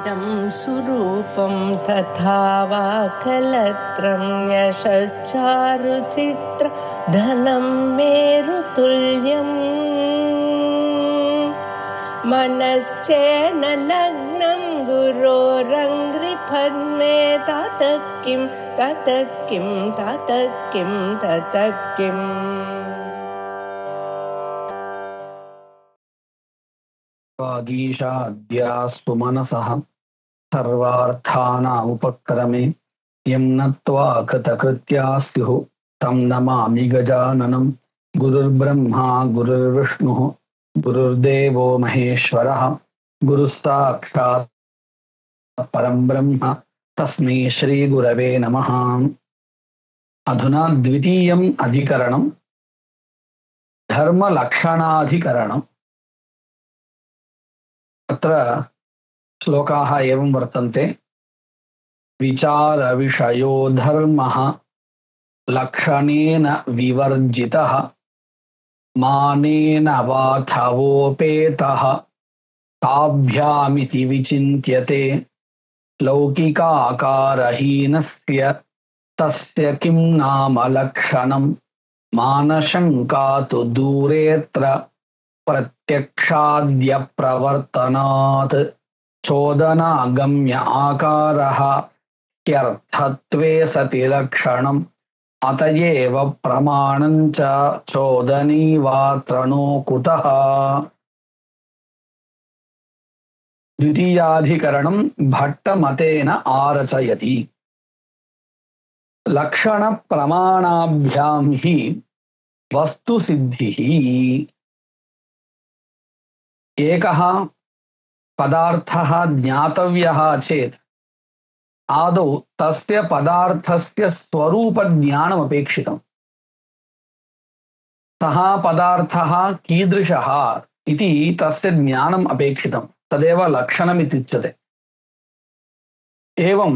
इदं सुरूपं तथा वा कलत्रं यशश्चारुचित्र धनं मेरुतुल्यम् मनश्चेन लग्नं गुरोरङ्घ्रिपद्मे ततः किं ततः किं ततः किं ततः किम् वागीशाद्यास्तु मनसः सर्वार्थानामुपक्रमे यं नत्वा कृतकृत्या स्युः तं नमामि गजाननं गुरुर्ब्रह्मा गुरुर्विष्णुः गुरुर्देवो महेश्वरः गुरुस्साक्षात् परं ब्रह्म तस्मै श्रीगुरवे नमः। अधुना द्वितीयम् अधिकरणं धर्मलक्षणाधिकरणम्। अत्र श्लोकाः एवं वर्तन्ते। विचारविषयो धर्मः लक्षणेन विवर्जितः मानेन वाथवोपेतः ताभ्यामिति विचिन्त्यते लौकिकाकारहीनस्य तस्य किं नाम लक्षणं मानशङ्का तु दूरेऽत्र प्रत्यक्षाद्यप्रवर्तनात् चोदनागम्य आकारः ह्यर्थत्वे सति लक्षणम् अतएव प्रमाणं च चोदनीवात्रणो कुतः। द्वितीयाधिकरणं भट्टमतेन आरचयति। लक्षण प्रमाणाभ्यां हि वस्तुसिद्धिः। एकः पदार्थः ज्ञातव्यः चेत् आदौ तस्य पदार्थस्य स्वरूपज्ञानम् अपेक्षितम्। सः पदार्थः कीदृशः इति तस्य ज्ञानम् अपेक्षितम्। तदेव लक्षणम् इत्युच्यते। एवं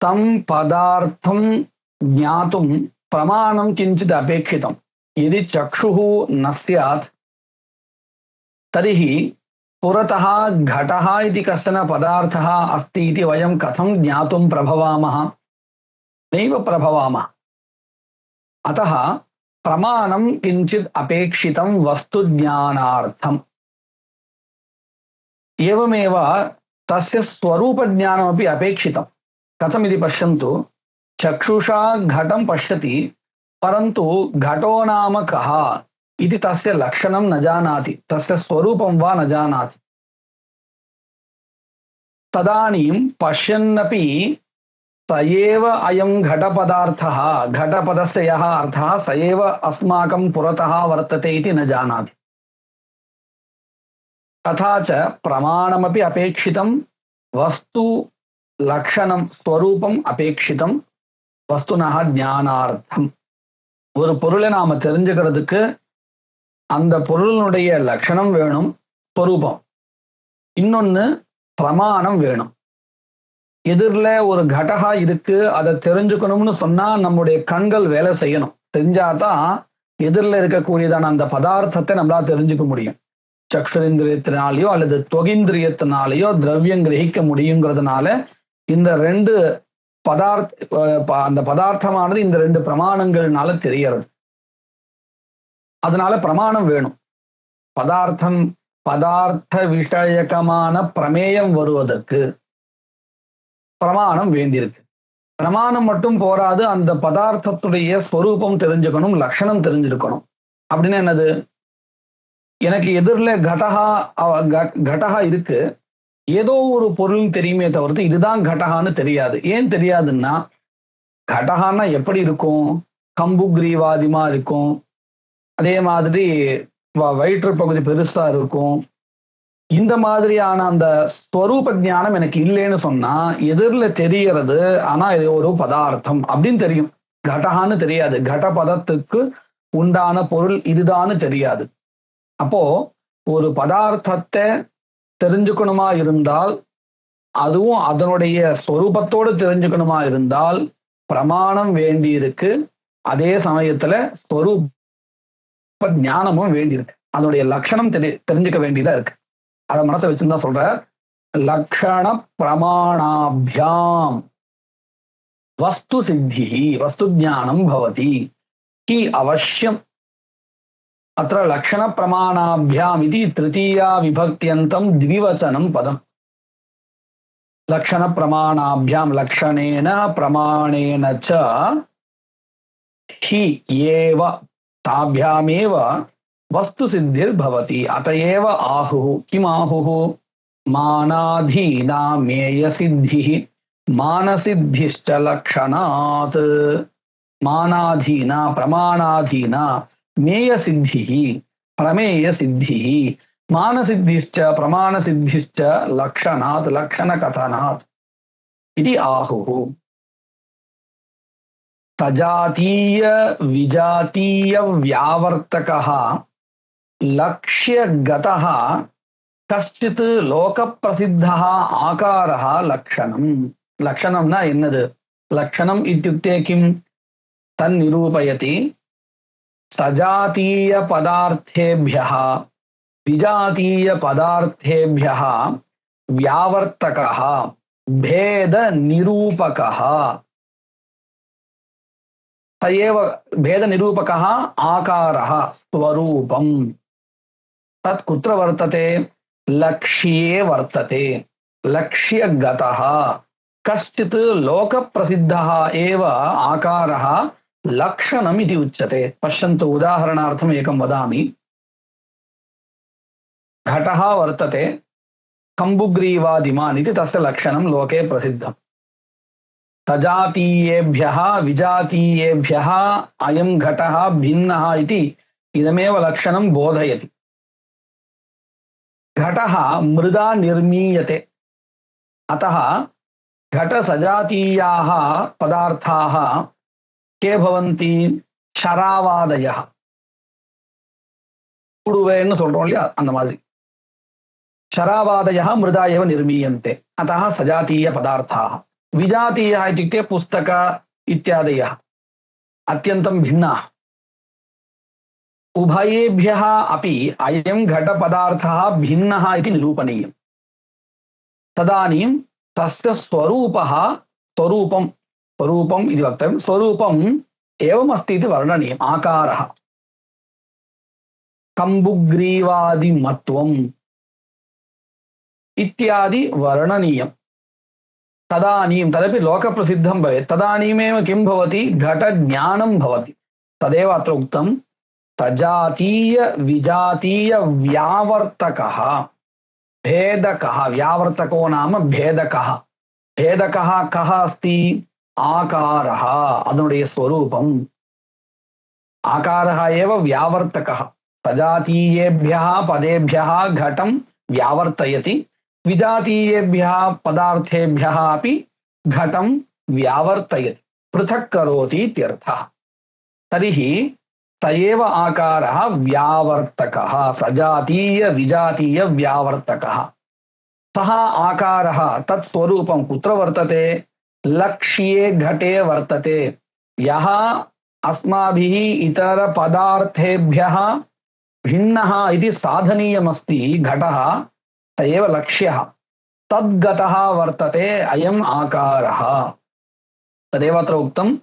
तं पदार्थं ज्ञातुं प्रमाणं किञ्चित् अपेक्षितम्। यदि चक्षुः न स्यात् तर्हि पुरतः घटः इति कश्चन पदार्थः अस्ति इति वयं कथं ज्ञातुं प्रभवामः? नैव प्रभवामः। अतः प्रमाणं किञ्चित् अपेक्षितं वस्तुज्ञानार्थम्। एवमेव तस्य स्वरूपज्ञानमपि अपेक्षितं। कथमिति पश्यन्तु। चक्षुषा घटं पश्यति, परन्तु घटो नाम कः इति तस्य लक्षणं न जानाति, तस्य स्वरूपं वा न जानाति। तदानीं पश्यन्नपि स एव अयं घटपदार्थः, घटपदस्य यः अर्थः स एव अस्माकं पुरतः वर्तते इति न जानाति। तथा च प्रमाणमपि अपेक्षितं, वस्तु लक्षणं स्वरूपम् अपेक्षितं वस्तुनः ஞானார்த்தம்। ஒரு பொருளை நாம தெரிஞ்சுக்கிறதுக்கு அந்த பொருளினுடைய லட்சணம் வேணும், ஸ்வரூபம். இன்னொன்னு பிரமாணம் வேணும். எதிரில் ஒரு கடகா இருக்கு, அதை தெரிஞ்சுக்கணும்னு சொன்னா நம்முடைய கண்கள் வேலை செய்யணும். தெரிஞ்சாதான் எதிரில் இருக்கக்கூடியதான அந்த பதார்த்தத்தை நம்மளால தெரிஞ்சுக்க முடியும். சக்ஷுரேந்திரியத்தினாலேயோ அல்லது தொகிந்திரியத்தினாலேயோ திரவியம் கிரகிக்க முடியுங்கிறதுனால இந்த ரெண்டு அந்த பதார்த்தமானது இந்த ரெண்டு பிரமாணங்கள்னால தெரியறது. அதனால பிரமாணம் வேணும். பதார்த்த விஷயகமான பிரமேயம் வருவதற்கு பிரமாணம் வேண்டியிருக்கு. பிரமாணம் மட்டும் போராது, அந்த பதார்த்தத்துடைய ஸ்வரூபம் தெரிஞ்சுக்கணும், லட்சணம் தெரிஞ்சிருக்கணும். அப்படின்னு என்னது? எனக்கு எதிரில் கடகா இருக்கு, ஏதோ ஒரு பொருள் தெரியுமே தவிர்த்து இதுதான் கடகான்னு தெரியாது. ஏன் தெரியாதுன்னா, கடகான்னா எப்படி இருக்கும்? கம்பு கிரீவாதிமா இருக்கும், அதே மாதிரி வயிற்று பகுதி பெருசா இருக்கும். இந்த மாதிரியான அந்த ஸ்வரூப ஞானம் எனக்கு இல்லைன்னு சொன்னா, எதிரில் தெரியறது ஆனா இது ஒரு பதார்த்தம் அப்படின்னு தெரியும், கடகான்னு தெரியாது. கட பதத்துக்கு உண்டான பொருள் இதுதான்னு தெரியாது. அப்போ ஒரு பதார்த்தத்தை தெரிஞ்சுக்கணுமா இருந்தால், அதுவும் அதனுடைய ஸ்வரூபத்தோடு தெரிஞ்சுக்கணுமா இருந்தால் பிரமாணம் வேண்டி இருக்கு. அதே சமயத்துல ஸ்வரூப ஞானமும் வேண்டி இருக்கு. அதனுடைய லட்சணம் தெரிஞ்சுக்க வேண்டியதா இருக்கு. அதை மனசை வச்சுதான் சொல்ற. लक्षण प्रमाणाभ्याम वस्तु सिद्धि वस्तु ज्ञानं भवति कि अवश्यम अत्र लक्षण प्रमाणाभ्याम इति तृतीया विभक्त्यन्तं द्विवचनं पदम् लक्षण प्रमाणाभ्याम लक्षणेन प्रमाणेन च हि एव ताभ्यामेव वस्तु सिद्धिर्भवति अतएव आहुः किम् आहुः मानाधीना मेय सिद्धिः मानसिद्धिश्च लक्षणात् मानाधीना प्रमाणाधीना मेय सिद्धिः प्रमेय सिद्धिः मानसिद्धिश्च प्रमाणसिद्धिश्च लक्षणात् लक्षणकथनात् इति आहुः सजातीय विजातीय व्यावर्तकः लक्ष्यगतः कश्चित् लोकप्रसिद्धः आकारः लक्षणम् लक्षणं न एन्नदु लक्षणम् इत्युक्ते किं तन्निरूपयति सजातीय पदार्थेभ्यः विजातीय पदार्थेभ्यः व्यावर्तकः भेद निरूपकः स एव भेद निरूपकः आकारः स्वरूपम् तत् कुत्र वर्तते लक्ष्ये वर्तते लक्ष्यगतः कश्चित् लोकप्रसिद्धः एव आकारः लक्षणम् इति उच्यते पश्यन्तु उदाहरणार्थम् एकं वदामि घटः वर्तते कम्बुग्रीवादिमान् इति तस्य लक्षणं लोके प्रसिद्धम् सजातीयेभ्यः विजातीयेभ्यः अयं घटः भिन्नः इति इदमेव लक्षणं बोधयति घटः मृदा निर्मीयते अतः घटसजातीयाः पदार्थाः के भवन्ति शरावादयः उडुवेन्नु सोल्रोम இல்லையா அந்த மாதிரி शरावादयः मृदा एव निर्मीयन्ते अतः सजातीय पदार्थाः विजातीयः इत्युक्ते पुस्तक इत्यादयः अत्यन्तं भिन्नाः उभयेभ्यः अपि अयं घटपदार्थः भिन्नः इति निरूपणीयम् तदानीं तस्य स्वरूपम् इति वक्तव्यं स्वरूपम् एवमस्ति इति वर्णनीयम् आकारः कम्बुग्रीवादिमत्वम् इत्यादि वर्णनीयम् तदानीं तदपि लोकप्रसिद्धं भवेत् तदानीमेव किं भवति घटज्ञानं भवति तदेव अत्र उक्तं सजातीय विजातीय व्यावर्तकः भेदकः व्यावर्तको नाम भेदकः भेदकः कः अस्ति आकारः अदनुடைய स्वरूपम् आकारः एव व्यावर्तकः सजातीयेभ्यः पदेभ्यः घटं व्यावर्तयति विजातीयेभ्यः पदार्थेभ्यः अपि घटं व्यावर्तयति पृथक् करोति इत्यर्थः तर्हि स एव आकारः व्यावर्तकः सजातीय विजातीय व्यावर्तकः सः आकारः तत् स्वरूपं कुत्र वर्तते लक्ष्ये घटे वर्तते यः अस्माभिः इतर पदार्थेभ्यः भिन्नः इति साधनीयमस्ति घटः स एव लक्ष्यः तद्गतः वर्तते अयम् आकारः तदेव अत्र उक्तं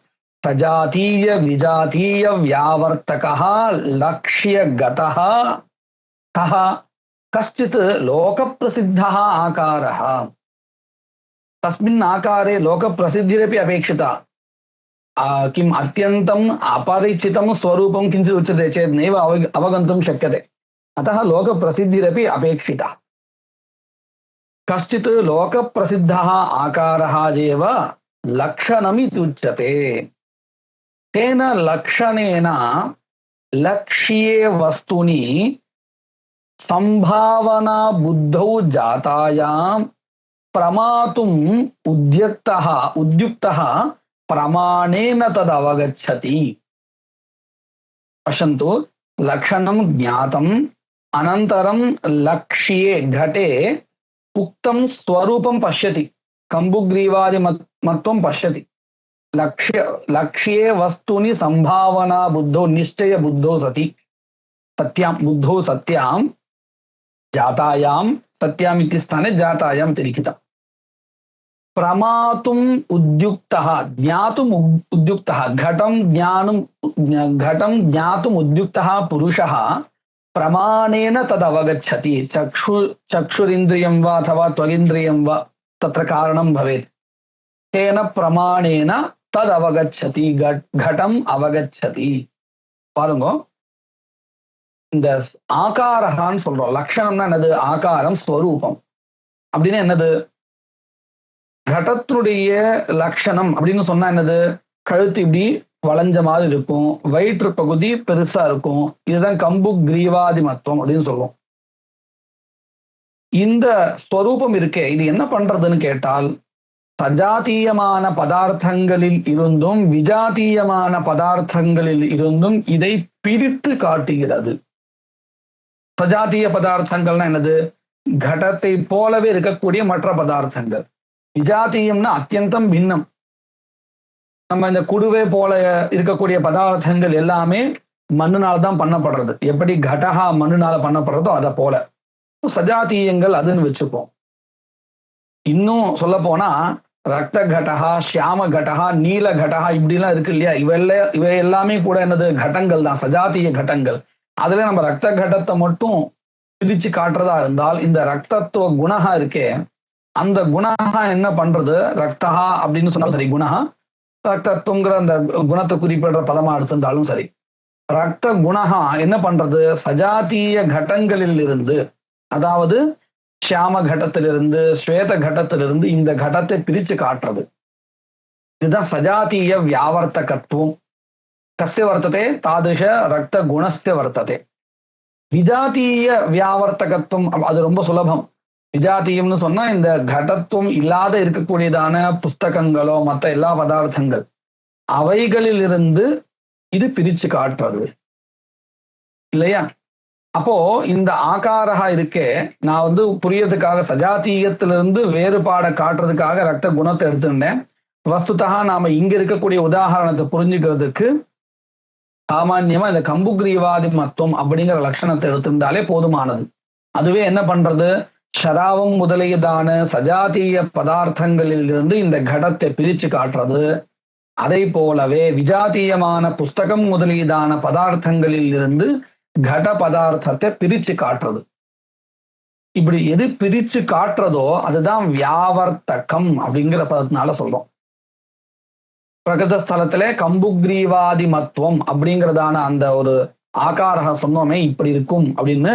सजातीय विजातीय व्यावर्तकः लक्ष्यगतः कः कश्चित् लोकप्रसिद्धः आकारः तस्मिन् आकारे लोकप्रसिद्धिरपि अपेक्षिता किम् अत्यन्तम् अपरिचितं स्वरूपं किञ्चित् उच्यते चेत् नैव अवगन्तुं शक्यते अतः लोकप्रसिद्धिरपि अपेक्षिता कश्चित् लोकप्रसिद्धः आकारः एव लक्षणमिति उच्यते तेन लक्षणेन लक्ष्ये वस्तुनि संभावना बुद्धौ जातायां प्रमातुम् उद्युक्तः प्रमाणेन तदवगच्छति पश्यन्तु लक्षणं ज्ञातम् अनन्तरं लक्ष्ये घटे उक्तं स्वरूपं पश्यति कम्बुग्रीवादिमत्वं पश्यति लक्ष्ये वस्तुनि संभावना बुद्धौ निश्चय बुद्धौ सति सत्यां बुद्धौ सत्यां ஜாதாயாம் சத்யாம் இத்தி ஸ்தானே ஜாதாயாம் திரிக்கிதம். பிரமாத்தும் உத்யுக்தः ஞாத்தும் உத்யுக்தः घटं ज्ञातुम् उद्युक्तः पुरुषः प्रमाणेन तदवगच्छति. चक्षुरिन्द्रियं वा अथवा त्वगिन्द्रियं वा तत्र कारणं भवेत्. तेन प्रमाणेन तदवगच्छति, घटम् अवगच्छति. பாருங்க, இந்த ஆகாரஹான்னு சொல்றோம். லட்சணம்னா என்னது? ஆகாரம், ஸ்வரூபம் அப்படின்னு என்னது? கடத்தினுடைய லட்சணம் அப்படின்னு சொன்னா என்னது? கழுத்து இப்படி வளைஞ்ச மாதிரி இருக்கும், வயிற்று பகுதி பெருசா இருக்கும். இதுதான் கம்பு கிரீவாதி மத்துவம் அப்படின்னு சொல்லுவோம். இந்த ஸ்வரூபம் இருக்கே, இது என்ன பண்றதுன்னு கேட்டால், சஜாத்தீயமான பதார்த்தங்களில் இருந்தும் விஜாத்தீயமான பதார்த்தங்களில் இருந்தும் இதை பிரித்து காட்டுகிறது. சஜாத்தீய பதார்த்தங்கள்னா என்னது? கடத்தை போலவே இருக்கக்கூடிய மற்ற பதார்த்தங்கள். விஜாத்தீயம்னா அத்தியந்தம் பின்னம். நம்ம இந்த குடுவை போல இருக்கக்கூடிய பதார்த்தங்கள் எல்லாமே மண்ணுனால தான் பண்ணப்படுறது. எப்படி கடகா மண்ணுனால பண்ணப்படுறதோ அதை போல சஜாத்தீயங்கள் அதுன்னு வச்சுப்போம். இன்னும் சொல்ல போனா ரத்த கடகா, ஷியாம கடகா, நீல கடகா இப்படிலாம் இருக்கு இல்லையா? இவை எல்லாமே கூட என்னது? கடங்கள் தான், சஜாத்திய கடங்கள். அதுல நம்ம ரத்த கடத்தை மட்டும் பிரிச்சு காட்டுறதா இருந்தால், இந்த ரத்தத்துவ குணகா இருக்கே, அந்த குணகா என்ன பண்றது? ரக்தஹா அப்படின்னு சொன்னாலும் சரி, குணகா ரத்தத்துவங்கிற அந்த குணத்தை குறிப்பிடுற பதமா எடுத்துட்டாலும் சரி, ரத்த குணகா என்ன பண்றது? சஜாத்திய கடங்களில் இருந்து, அதாவது ஷியாம கடத்திலிருந்து ஸ்வேத கடத்திலிருந்து இந்த கடத்தை பிரிச்சு காட்டுறது. இதுதான் சஜாத்திய வியாவர்த்தகத்துவம். கஸ்ய வர்த்ததே தாதிருஷ ரத்த குணஸ்ய வர்த்ததே. விஜாத்தீய வியாவர்த்தகத்துவம் அது ரொம்ப சுலபம். விஜாத்தீயம்னு சொன்னா இந்த கடத்துவம் இல்லாத இருக்கக்கூடியதான புஸ்தகங்களோ மற்ற எல்லா பதார்த்தங்கள் அவைகளில் இருந்து இது பிரிச்சு காட்டுறது இல்லையா? அப்போ இந்த ஆகாரகா இருக்கே, நான் புரியறதுக்காக சஜாத்தீயத்திலிருந்து வேறுபாடை காட்டுறதுக்காக ரத்த குணத்தை எடுத்துட்டேன். வஸ்துதா நாம இங்க இருக்கக்கூடிய உதாரணத்தை புரிஞ்சுக்கிறதுக்கு சாமான்யமா இந்த கம்புகிரீவாதி மத்துவம் அப்படிங்கிற லட்சணத்தை எடுத்துட்டாலே போதுமானது. அதுவே என்ன பண்றது? ஷராவம் முதலியதான சஜாத்தீய பதார்த்தங்களில் இருந்து இந்த கடத்தை பிரிச்சு காட்டுறது. அதை போலவே விஜாத்தீயமான புஸ்தகம் முதலியதான பதார்த்தங்களில் இருந்து கட பதார்த்தத்தை பிரிச்சு காட்டுறது. இப்படி எது பிரிச்சு காட்டுறதோ அதுதான் வியாவர்த்தகம் அப்படிங்கிற பதத்தினால சொல்றோம். பிரகத ஸ்தலத்திலே கம்புகிரீவாதி மத்துவம் அப்படிங்கிறதான அந்த ஒரு ஆகாரக சொன்னோமே இப்படி இருக்கும் அப்படின்னு,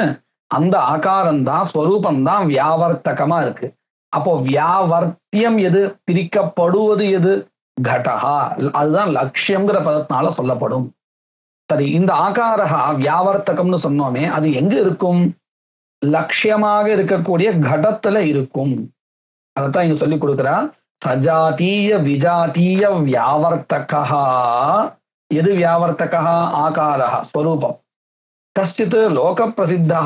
அந்த ஆகாரம் தான் ஸ்வரூபம் தான் வியாவர்த்தகமா இருக்கு. அப்போ வியாவர்த்தியம் எது? பிரிக்கப்படுவது எது? கடகா. அதுதான் லட்சியம்ங்கிற பதத்தினால சொல்லப்படும். சரி, இந்த ஆகாரகா வியாவர்த்தகம்னு சொன்னோமே, அது எங்க இருக்கும்? லட்சியமாக இருக்கக்கூடிய கடத்துல இருக்கும். அதைத்தான் இங்க சொல்லி கொடுக்குறா. சஜாத்தீய விஜாத்தீய வியாவர்த்தகா. எது வியாவர்த்தகா? ஆகாரகா ஸ்வரூபம். கஷ்டித் லோக பிரசித்தா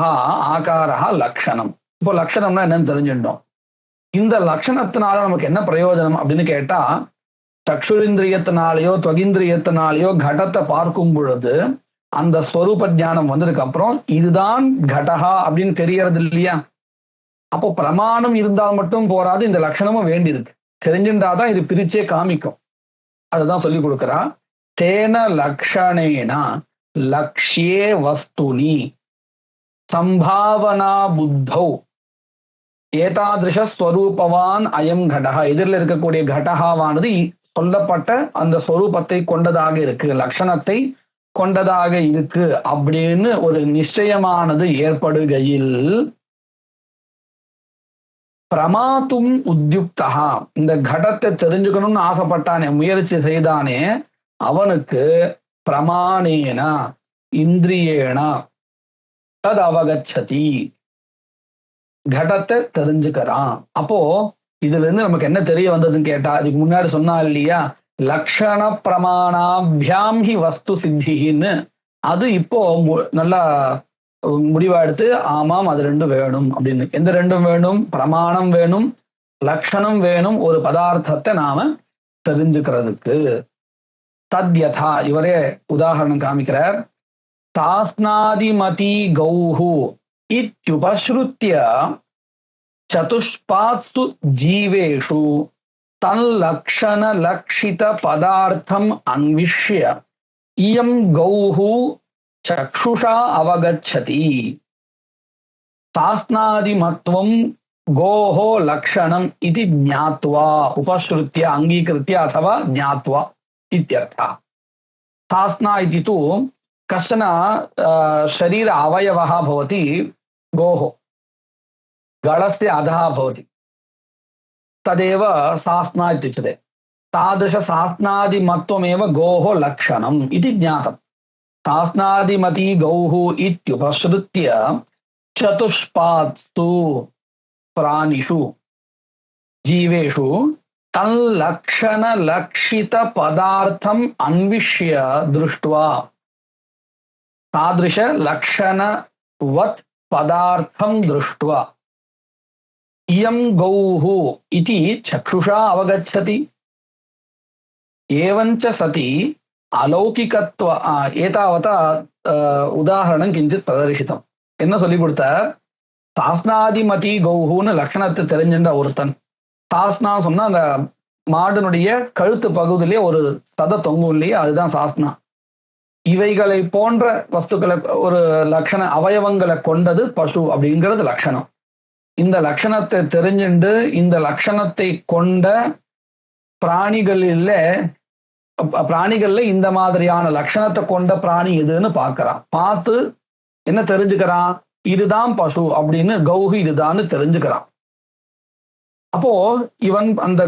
ஆகாரகா லக்ஷணம். இப்போ லட்சணம்னா என்னன்னு தெரிஞ்சுட்டோம். இந்த லட்சணத்தினால நமக்கு என்ன பிரயோஜனம் அப்படின்னு கேட்டா, சக்ஷுரிந்திரியத்தினாலேயோ துவகிந்திரியத்தினாலேயோ கடத்தை பார்க்கும் பொழுது அந்த ஸ்வரூப ஞானம் வந்ததுக்கு அப்புறம் இதுதான் கடகா அப்படின்னு தெரியறது இல்லையா? அப்போ பிரமாணம் இருந்தால் மட்டும் போராது, இந்த லட்சணமும் வேண்டி இருக்கு. தெரிஞ்சுட்டாதான் இது பிரிச்சே காமிக்கும். அதுதான் சொல்லி கொடுக்குறா. தேன லக்ஷணேனா லக்ஷ்யே வஸ்துனி சம்பாவனா புத்தௌ ஏதாதிருஷ ஸ்வரூபவான் அயம் கடகா. எதிரில் இருக்கக்கூடிய கடகாவானது சொல்லப்பட்ட அந்த ஸ்வரூபத்தை கொண்டதாக இருக்கு, லட்சணத்தை கொண்டதாக இருக்கு அப்படின்னு ஒரு நிச்சயமானது ஏற்படுகையில் பிரமாத்தும் உத்யுக்தா, இந்த கடத்தை தெரிஞ்சுக்கணும்னு ஆசைப்பட்டானே, முயற்சி செய்தானே, அவனுக்கு பிரமாணேனா இந்திரியேனா தது அவகச்சதி, கடத்தை தெரிஞ்சுக்கிறான். அப்போ இதுல இருந்து நமக்கு என்ன தெரிய வந்ததுன்னு கேட்டா, இதுக்கு முன்னாடி சொன்னா இல்லையா, லக்ஷண பிரமாணாபியாம் ஹி வஸ்து சித்தின்னு, அது இப்போ நல்லா முடிவா எடுத்து ஆமாம் அது ரெண்டும் வேணும் அப்படின்னு. எந்த ரெண்டும் வேணும்? பிரமாணம் வேணும், லக்ஷணம் வேணும், ஒரு பதார்த்தத்தை நாம தெரிஞ்சுக்கிறதுக்கு. தத்யதா, இவரே உதாரணம் காமிக்கிறார். தாஸ்னாதிமதி கௌஹு इत्युपश्रुत्य चतुष्पात्सु जीवेषु तल्लक्षणलक्षितपदार्थम् अन्विष्य इयं गौः चक्षुषा अवगच्छति तास्नादिमत्वं गोः लक्षणम् इति ज्ञात्वा उपश्रुत्य अंगीकृत्य अथवा ज्ञात्वा इत्यर्थः। तास्ना इति तु कश्चन शरीर अवयवः भवति गोः गळस्य अधः भवति तदेव सास्ना इत्युच्यते। तादृशसास्नादिमत्वमेव गोः लक्षणम् इति ज्ञातम्। सास्नादिमती गौः इत्युपश्रुत्य चतुष्पात्सु प्राणिषु जीवेषु तल्लक्षणलक्षितपदार्थम् अन्विष्य दृष्ट्वा तादृशलक्षणवत् पदार्थं दृष्ट्वा इयं गौः इति चक्षुषा अवगच्छति। एवञ्च सति अलौकिकत्व एतावता उदाहरणं किञ्चित् प्रदर्शितम्। என்ன சொல்லி கொடுத்தார்? தாஸ்னாதிமதி கௌஹுன்னு லட்சணத்தை தெரிஞ்சின்ற ஒருத்தன். தாஸ்னா சொன்னா அந்த மாடுனுடைய கழுத்து பகுதியிலே ஒரு சத தொங்கும் இல்லையா, அதுதான் சாஸ்னா. இவைகளை போன்ற வஸ்துக்களை ஒரு லட்சண அவயவங்களை கொண்டது பசு அப்படிங்கிறது லட்சணம். இந்த லட்சணத்தை தெரிஞ்சுண்டு இந்த லட்சணத்தை கொண்ட பிராணிகள்ல இந்த மாதிரியான லட்சணத்தை கொண்ட பிராணி எதுன்னு பார்க்கறான். பார்த்து என்ன தெரிஞ்சுக்கிறான்? இதுதான் பசு அப்படின்னு, கௌஹு இதுதான்னு தெரிஞ்சுக்கிறான். அப்போ இவன் அந்த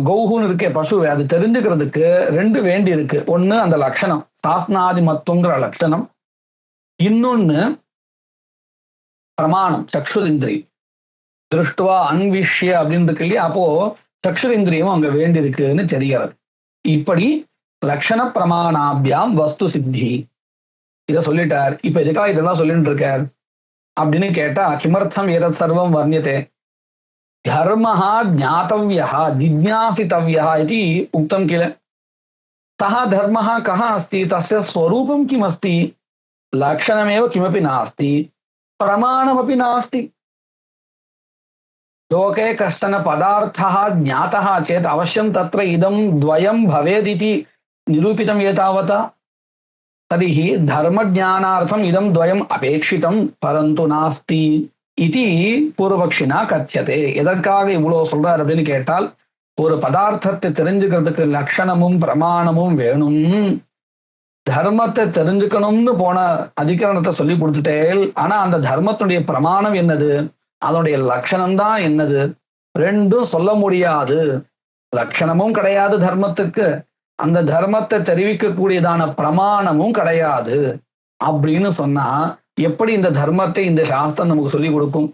கௌஹுன்னு இருக்கே பசுவை, அது தெரிஞ்சுக்கிறதுக்கு ரெண்டு வேண்டி இருக்கு. ஒண்ணு அந்த லட்சணம் சாஸ்னாதிமத்துவங்கிற லட்சணம், இன்னொன்னு பிரமாணம் சக்ஷுரிந்திரி. திருஷ்டுவா அன்விஷ்ய அப்படின்னு இருக்கு இல்லையா, அப்போ சக்ஷுரிந்திரியும் அங்க வேண்டி இருக்குன்னு தெரிகிறது. இப்படி லட்சண பிரமாணாபியாம் வஸ்து சித்தி இதை சொல்லிட்டார். இப்ப எதுக்காக இதெல்லாம் சொல்லிட்டு இருக்கார் அப்படின்னு கேட்டா, கிமர்த்தம் ஏதத் சர்வம் வர்ணியதே धर्मः ज्ञातव्यः जिज्ञासितव्यः इति उक्तं किल। सः धर्मः कः अस्ति? तस्य स्वरूपं किमस्ति? लक्षणमेव किमपि नास्ति, प्रमाणमपि नास्ति। लोके कश्चन पदार्थः ज्ञातः चेत् अवश्यं तत्र इदं द्वयं भवेदिति निरूपितं एतावता। तर्हि धर्मज्ञानार्थम् इदं द्वयम् अपेक्षितं परन्तु नास्ति इति பூர்வபக்ஷினா கத்தியதே. எதற்காக இவ்வளவு சொல்றார் அப்படின்னு கேட்டால், ஒரு பதார்த்தத்தை தெரிஞ்சுக்கிறதுக்கு லட்சணமும் பிரமாணமும் வேணும். தர்மத்தை தெரிஞ்சுக்கணும்னு போன அதிகரணத்தை சொல்லி கொடுத்துட்டே, ஆனா அந்த தர்மத்துடைய பிரமாணம் என்னது, அதனுடைய லட்சணம் தான் என்னது, ரெண்டும் சொல்ல முடியாது. லட்சணமும் கிடையாது தர்மத்துக்கு, அந்த தர்மத்தை தெரிவிக்கக்கூடியதான பிரமாணமும் கிடையாது அப்படின்னு சொன்னா எப்படி இந்த தர்மத்தை இந்த சாஸ்திரம் நமக்கு சொல்லிக் கொடுக்கும்?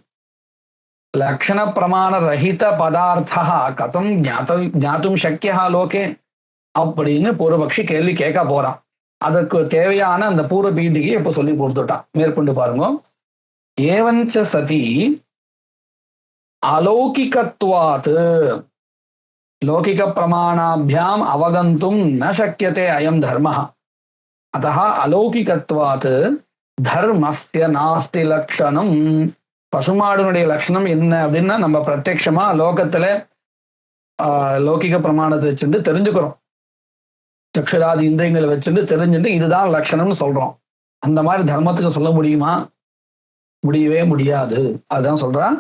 லக்ஷண பிரமாண ரஹித பதார்த்தா கதம் ஞாத்தும் சக்கியா லோகே அப்படின்னு பூர்வபக்ஷி கேள்வி கேட்க போறான். அதற்கு தேவையான அந்த பூர்வ பீடிகையை இப்ப சொல்லி கொடுத்துட்டான். மேற்கொண்டு பாருங்க. ஏவஞ்ச சதி அலௌகிகத்வாத் லௌகிக பிரமாணாபியாம் அவகந்தும் ந சக்கியதே அயம் தர்மः अतः अलौकिकत्वात् தர்மஸ்ய நாஸ்தி லக்ஷணம். பசுமாடுனுடைய லட்சணம் என்ன அப்படின்னா, நம்ம பிரத்யட்சமா லோகத்துல லௌகிக பிரமாணத்தை வச்சுட்டு தெரிஞ்சுக்கிறோம். சக்ஷராதி இந்திரியங்களை வச்சுட்டு தெரிஞ்சுட்டு இதுதான் லட்சணம்னு சொல்றோம். அந்த மாதிரி தர்மத்துக்கு சொல்ல முடியுமா? முடியவே முடியாது. அதுதான் சொல்றான்.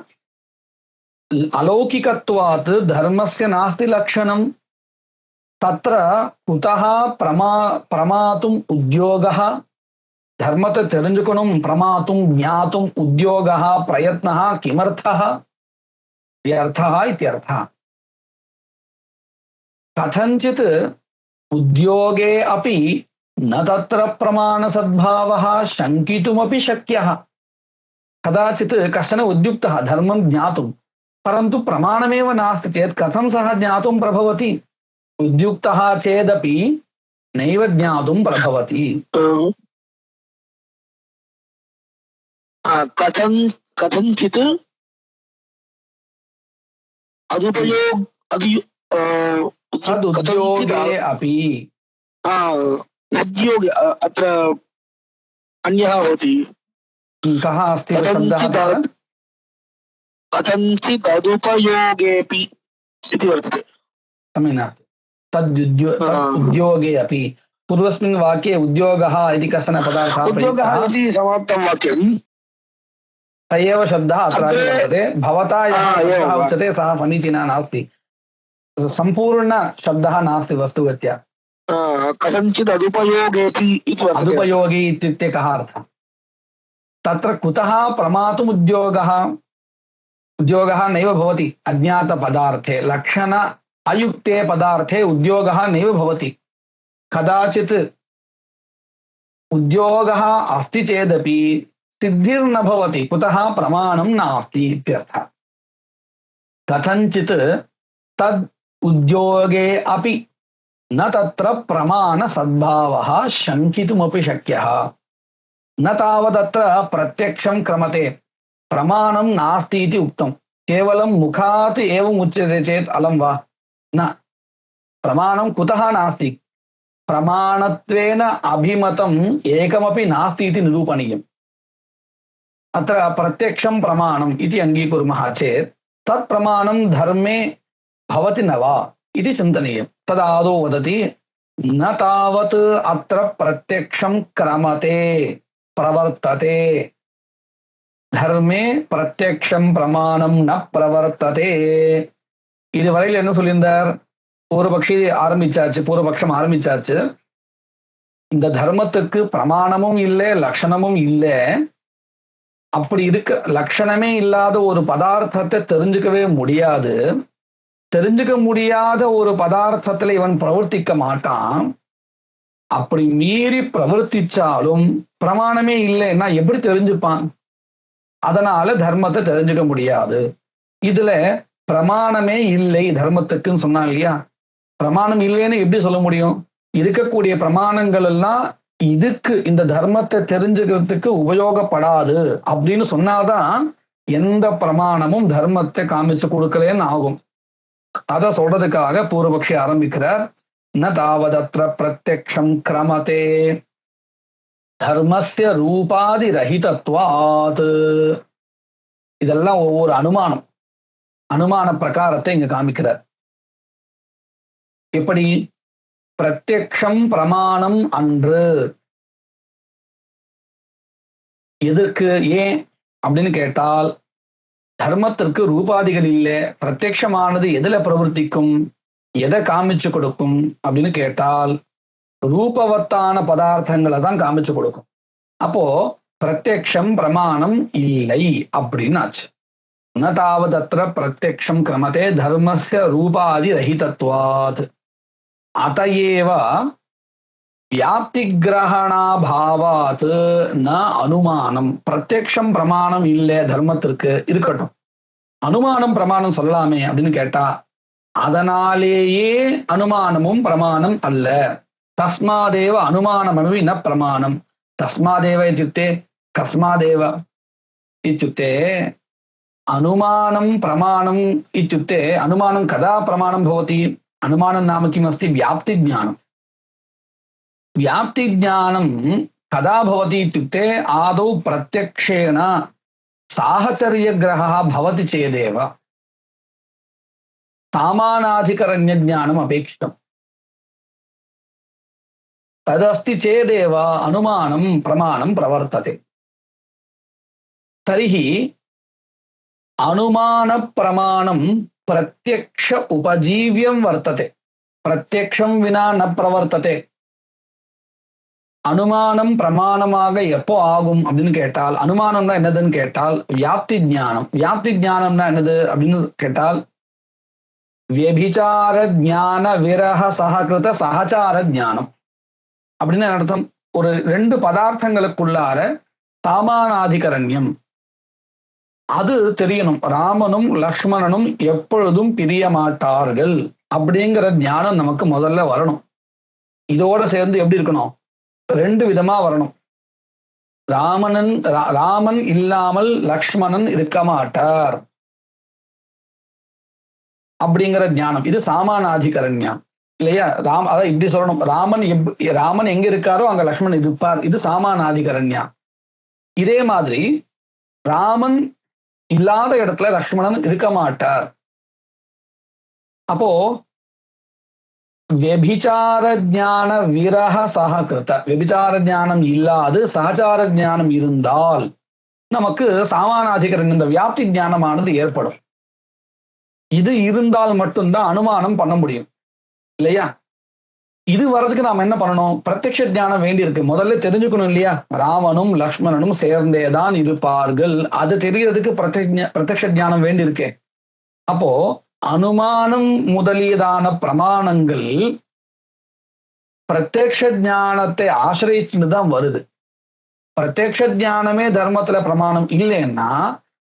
अलौकिकत्वात् धर्मस्य नास्ति लक्षणम् तत्र कुतः प्रमातुम् उद्योगः. धर्मத்தை தெரிஞ்சுக்கணும், பிரமாத்தும் ஞாத்தும் உத்யோகः பிரயத்னः किमर्थः व्यर्थः इत्यर्थः. कथञ्चित् उद्योगे अपि न तत्र प्रमाणसद्भावः शङ्कितुमपि शक्यः. कदाचित् कश्चन उद्युक्तः धर्मं ज्ञातुं, परन्तु प्रमाणमेव नास्ति चेत् कथं सः ज्ञातुं प्रभवति? उद्युक्तः चेदपि नैव ज्ञातुं प्रभवति. कथञ्चित् उद्योगे अपि उद्योगे अत्र अन्यः भवति कः अस्ति शब्दः तत्र? कथञ्चित् तदुपयोगेऽपि इति वर्तते। सम्यक् नास्ति। तद् उद्योगे अपि पूर्वस्मिन् वाक्ये उद्योगः इति कश्चन पदार्थः उद्योगः इति समाप्तं वाक्यं स एव शब्दः अत्रापि वर्तते। भवता यः शब्दः उच्यते सः समीचीनः नास्ति, सम्पूर्णशब्दः नास्ति वस्तुगत्या। कथञ्चित् अदुपयोगेऽपि इति वर्तते। अदुपयोगी इत्युक्ते कः अर्थः? तत्र कुतः प्रमातुम् उद्योगः नैव भवति। अज्ञातपदार्थे लक्षण अयुक्ते पदार्थे उद्योगः नैव भवति। कदाचित् उद्योगः अस्ति चेदपि सिद्धिर्न भवति, कुतः प्रमाणं नास्ति इत्यर्थः। कथञ्चित् तद् उद्योगे अपि न तत्र प्रमाण सद्भावः शङ्कितुमपि शक्यः। न तावदत्र प्रत्यक्षं क्रमते, प्रमाणं नास्ति इति उक्तं। केवलं मुखात् एवम् उच्यते चेत् अलं वा? न, प्रमाणं कुतः नास्ति? प्रमाणत्वेन अभिमतम् एकमपि नास्ति इति निरूपणीयम्। अत्र प्रत्यक्षं प्रमाणम् इति अङ्गीकुर्मः चेत् तत् प्रमाणं धर्मे भवति न वा इति चिन्तनीयम्। तदादौ वदति न तावत् अत्र प्रत्यक्षं क्रमते प्रवर्तते, धर्मे प्रत्यक्षं प्रमाणं न प्रवर्तते। இதுவரையில் என்ன சொல்லியிருந்தார்? பூர்வபக்ஷம் ஆரம்பிச்சாச்சு. இந்த தர்மத்துக்கு பிரமாணமும் இல்லை, லட்சணமும் இல்லை. அப்படி இருக்க லட்சணமே இல்லாத ஒரு பதார்த்தத்தை தெரிஞ்சுக்கவே முடியாது. தெரிஞ்சுக்க முடியாத ஒரு பதார்த்தத்துல இவன் பிரவர்த்திக்க மாட்டான். அப்படி மீறி பிரவர்த்திச்சாலும் பிரமாணமே இல்லைன்னா எப்படி தெரிஞ்சுப்பான்? அதனால தர்மத்தை தெரிஞ்சுக்க முடியாது. இதுல பிரமாணமே இல்லை தர்மத்துக்குன்னு சொன்னா இல்லையா? பிரமாணம் இல்லைன்னு எப்படி சொல்ல முடியும்? இருக்கக்கூடிய பிரமாணங்கள் எல்லாம் இதுக்கு இந்த தர்மத்தை தெரிஞ்சுக்கிறதுக்கு உபயோகப்படாது அப்படின்னு சொன்னாதான் எந்த பிரமாணமும் தர்மத்தை காமிச்சு கொடுக்கலன்னு ஆகும். அதை சொல்றதுக்காக பூர்வபக்ஷி ஆரம்பிக்கிறார். ந தாவதத்ர பிரத்யக்ஷம் க்ரமதே தர்மஸ்ய ரூபாதி ரஹிதத்வாத். இதெல்லாம் ஒவ்வொரு அனுமான பிரகாரத்தை இங்க காமிக்கிறார். எப்படி? பிரத்யக்ஷம் பிரமாணம் அன்று. எதற்கு? ஏன் அப்படின்னு கேட்டால் தர்மத்திற்கு ரூபாதிகள் இல்லை. பிரத்யக்ஷமானது எதுல பிரவர்த்திக்கும், எதை காமிச்சு கொடுக்கும் அப்படின்னு கேட்டால் ரூபவத்தான பதார்த்தங்களை தான் காமிச்சு கொடுக்கும். அப்போ பிரத்யக்ஷம் பிரமாணம் இல்லை அப்படின்னு ஆச்சு. ந தாவதத்ர பிரத்யக்ஷம் க்ரமதே தர்மஸ்ய ரூபாதி ரஹிதத்வாத். அதையேவ வியாப்தி கிரகணாபாவாத் ந அனுமானம். பிரத்யக்ஷம் பிரமாணம் இல்லை தர்மத்திற்கு, இருக்கட்டும், அனுமானம் பிரமாணம் சொல்லாமே அப்படின்னு கேட்டா அதனாலேயே அனுமானமும் பிரமாணம் அல்ல. தஸ்மாதேவ அனுமானமபி ந பிரமாணம். தஸ்மாதேவ இत्युक्ते கஸ்மாதேவ இत्युक्ते अनुमानं प्रमाणम् इत्युक्ते अनुमानं कदा प्रमाणं भवति? अनुमानं नाम किमस्ति? व्याप्तिज्ञानं। व्याप्तिज्ञानं कदा भवति इत्युक्ते आदौ प्रत्यक्षेण साहचर्यग्रहः भवति चेदेव सामानाधिकरण्यज्ञानम् अपेक्षितम्। तदस्ति चेदेव अनुमानं प्रमाणं प्रवर्तते। तर्हि अनुमान प्रमाणं प्रत्यक्ष उपजीव्यं वर्तते, प्रत्यक्षं विना न प्रवर्तते. அனுமானம் பிரமாணமாக எப்போ ஆகும் அப்படின்னு கேட்டால், அனுமானம்னா என்னதுன்னு கேட்டால் வியாப்தி ஞானம். வியாப்தி ஞானம்னா என்னது அப்படின்னு கேட்டால் வியபிச்சார ஞான விரக சககிருத சகச்சார ஞானம் அப்படின்னு அர்த்தம். ஒரு ரெண்டு பதார்த்தங்களுக்குள்ளார சாமானாதிகரண்யம் அது தெரியணும். ராமனும் லக்ஷ்மணனும் எப்பொழுதும் பிரிய மாட்டார்கள் அப்படிங்கிற ஞானம் நமக்கு முதல்ல வரணும். இதோட சேர்ந்து எப்படி இருக்கணும்? ரெண்டு விதமா வரணும். ராமன் இல்லாமல் லக்ஷ்மணன் இருக்க மாட்டார் அப்படிங்கிற ஞானம், இது சாமானாதிகரண்யம் இல்லையா? அதான் இப்படி சொல்லணும். ராமன் எங்க இருக்காரோ அங்க லக்ஷ்மணன் இருப்பார், இது சாமானாதிகரண்யம். இதே மாதிரி ராமன் இல்லாத இடத்துல லக்ஷ்மணன் இருக்க மாட்டார். அப்போ வெபிச்சார ஞான விரக சககிருத, வெபிச்சார ஞானம் இல்லாது சகச்சார ஞானம் இருந்தால் நமக்கு சாமானாதிகரணம் இந்த வியாப்தி ஞானமானது ஏற்படும். இது இருந்தால் மட்டும்தான் அனுமானம் பண்ண முடியும் இல்லையா? இது வர்றதுக்கு நாம என்ன பண்ணணும்? பிரத்யக்ஷ ஞானம் வேண்டி இருக்கு. முதல்ல தெரிஞ்சுக்கணும் இல்லையா? ராமனும் லக்ஷ்மணனும் சேர்ந்தேதான் இருப்பார்கள். அது தெரியறதுக்கு பிரத்யக்ஷ ஞானம் வேண்டி இருக்கே. அப்போ அனுமானம் முதலியதான பிரமாணங்கள் பிரத்யக்ஷ ஞானத்தை ஆசிரியச்சுன்னு தான் வருது. பிரத்யக்ஷ ஞானமே தர்மத்துல பிரமாணம் இல்லைன்னா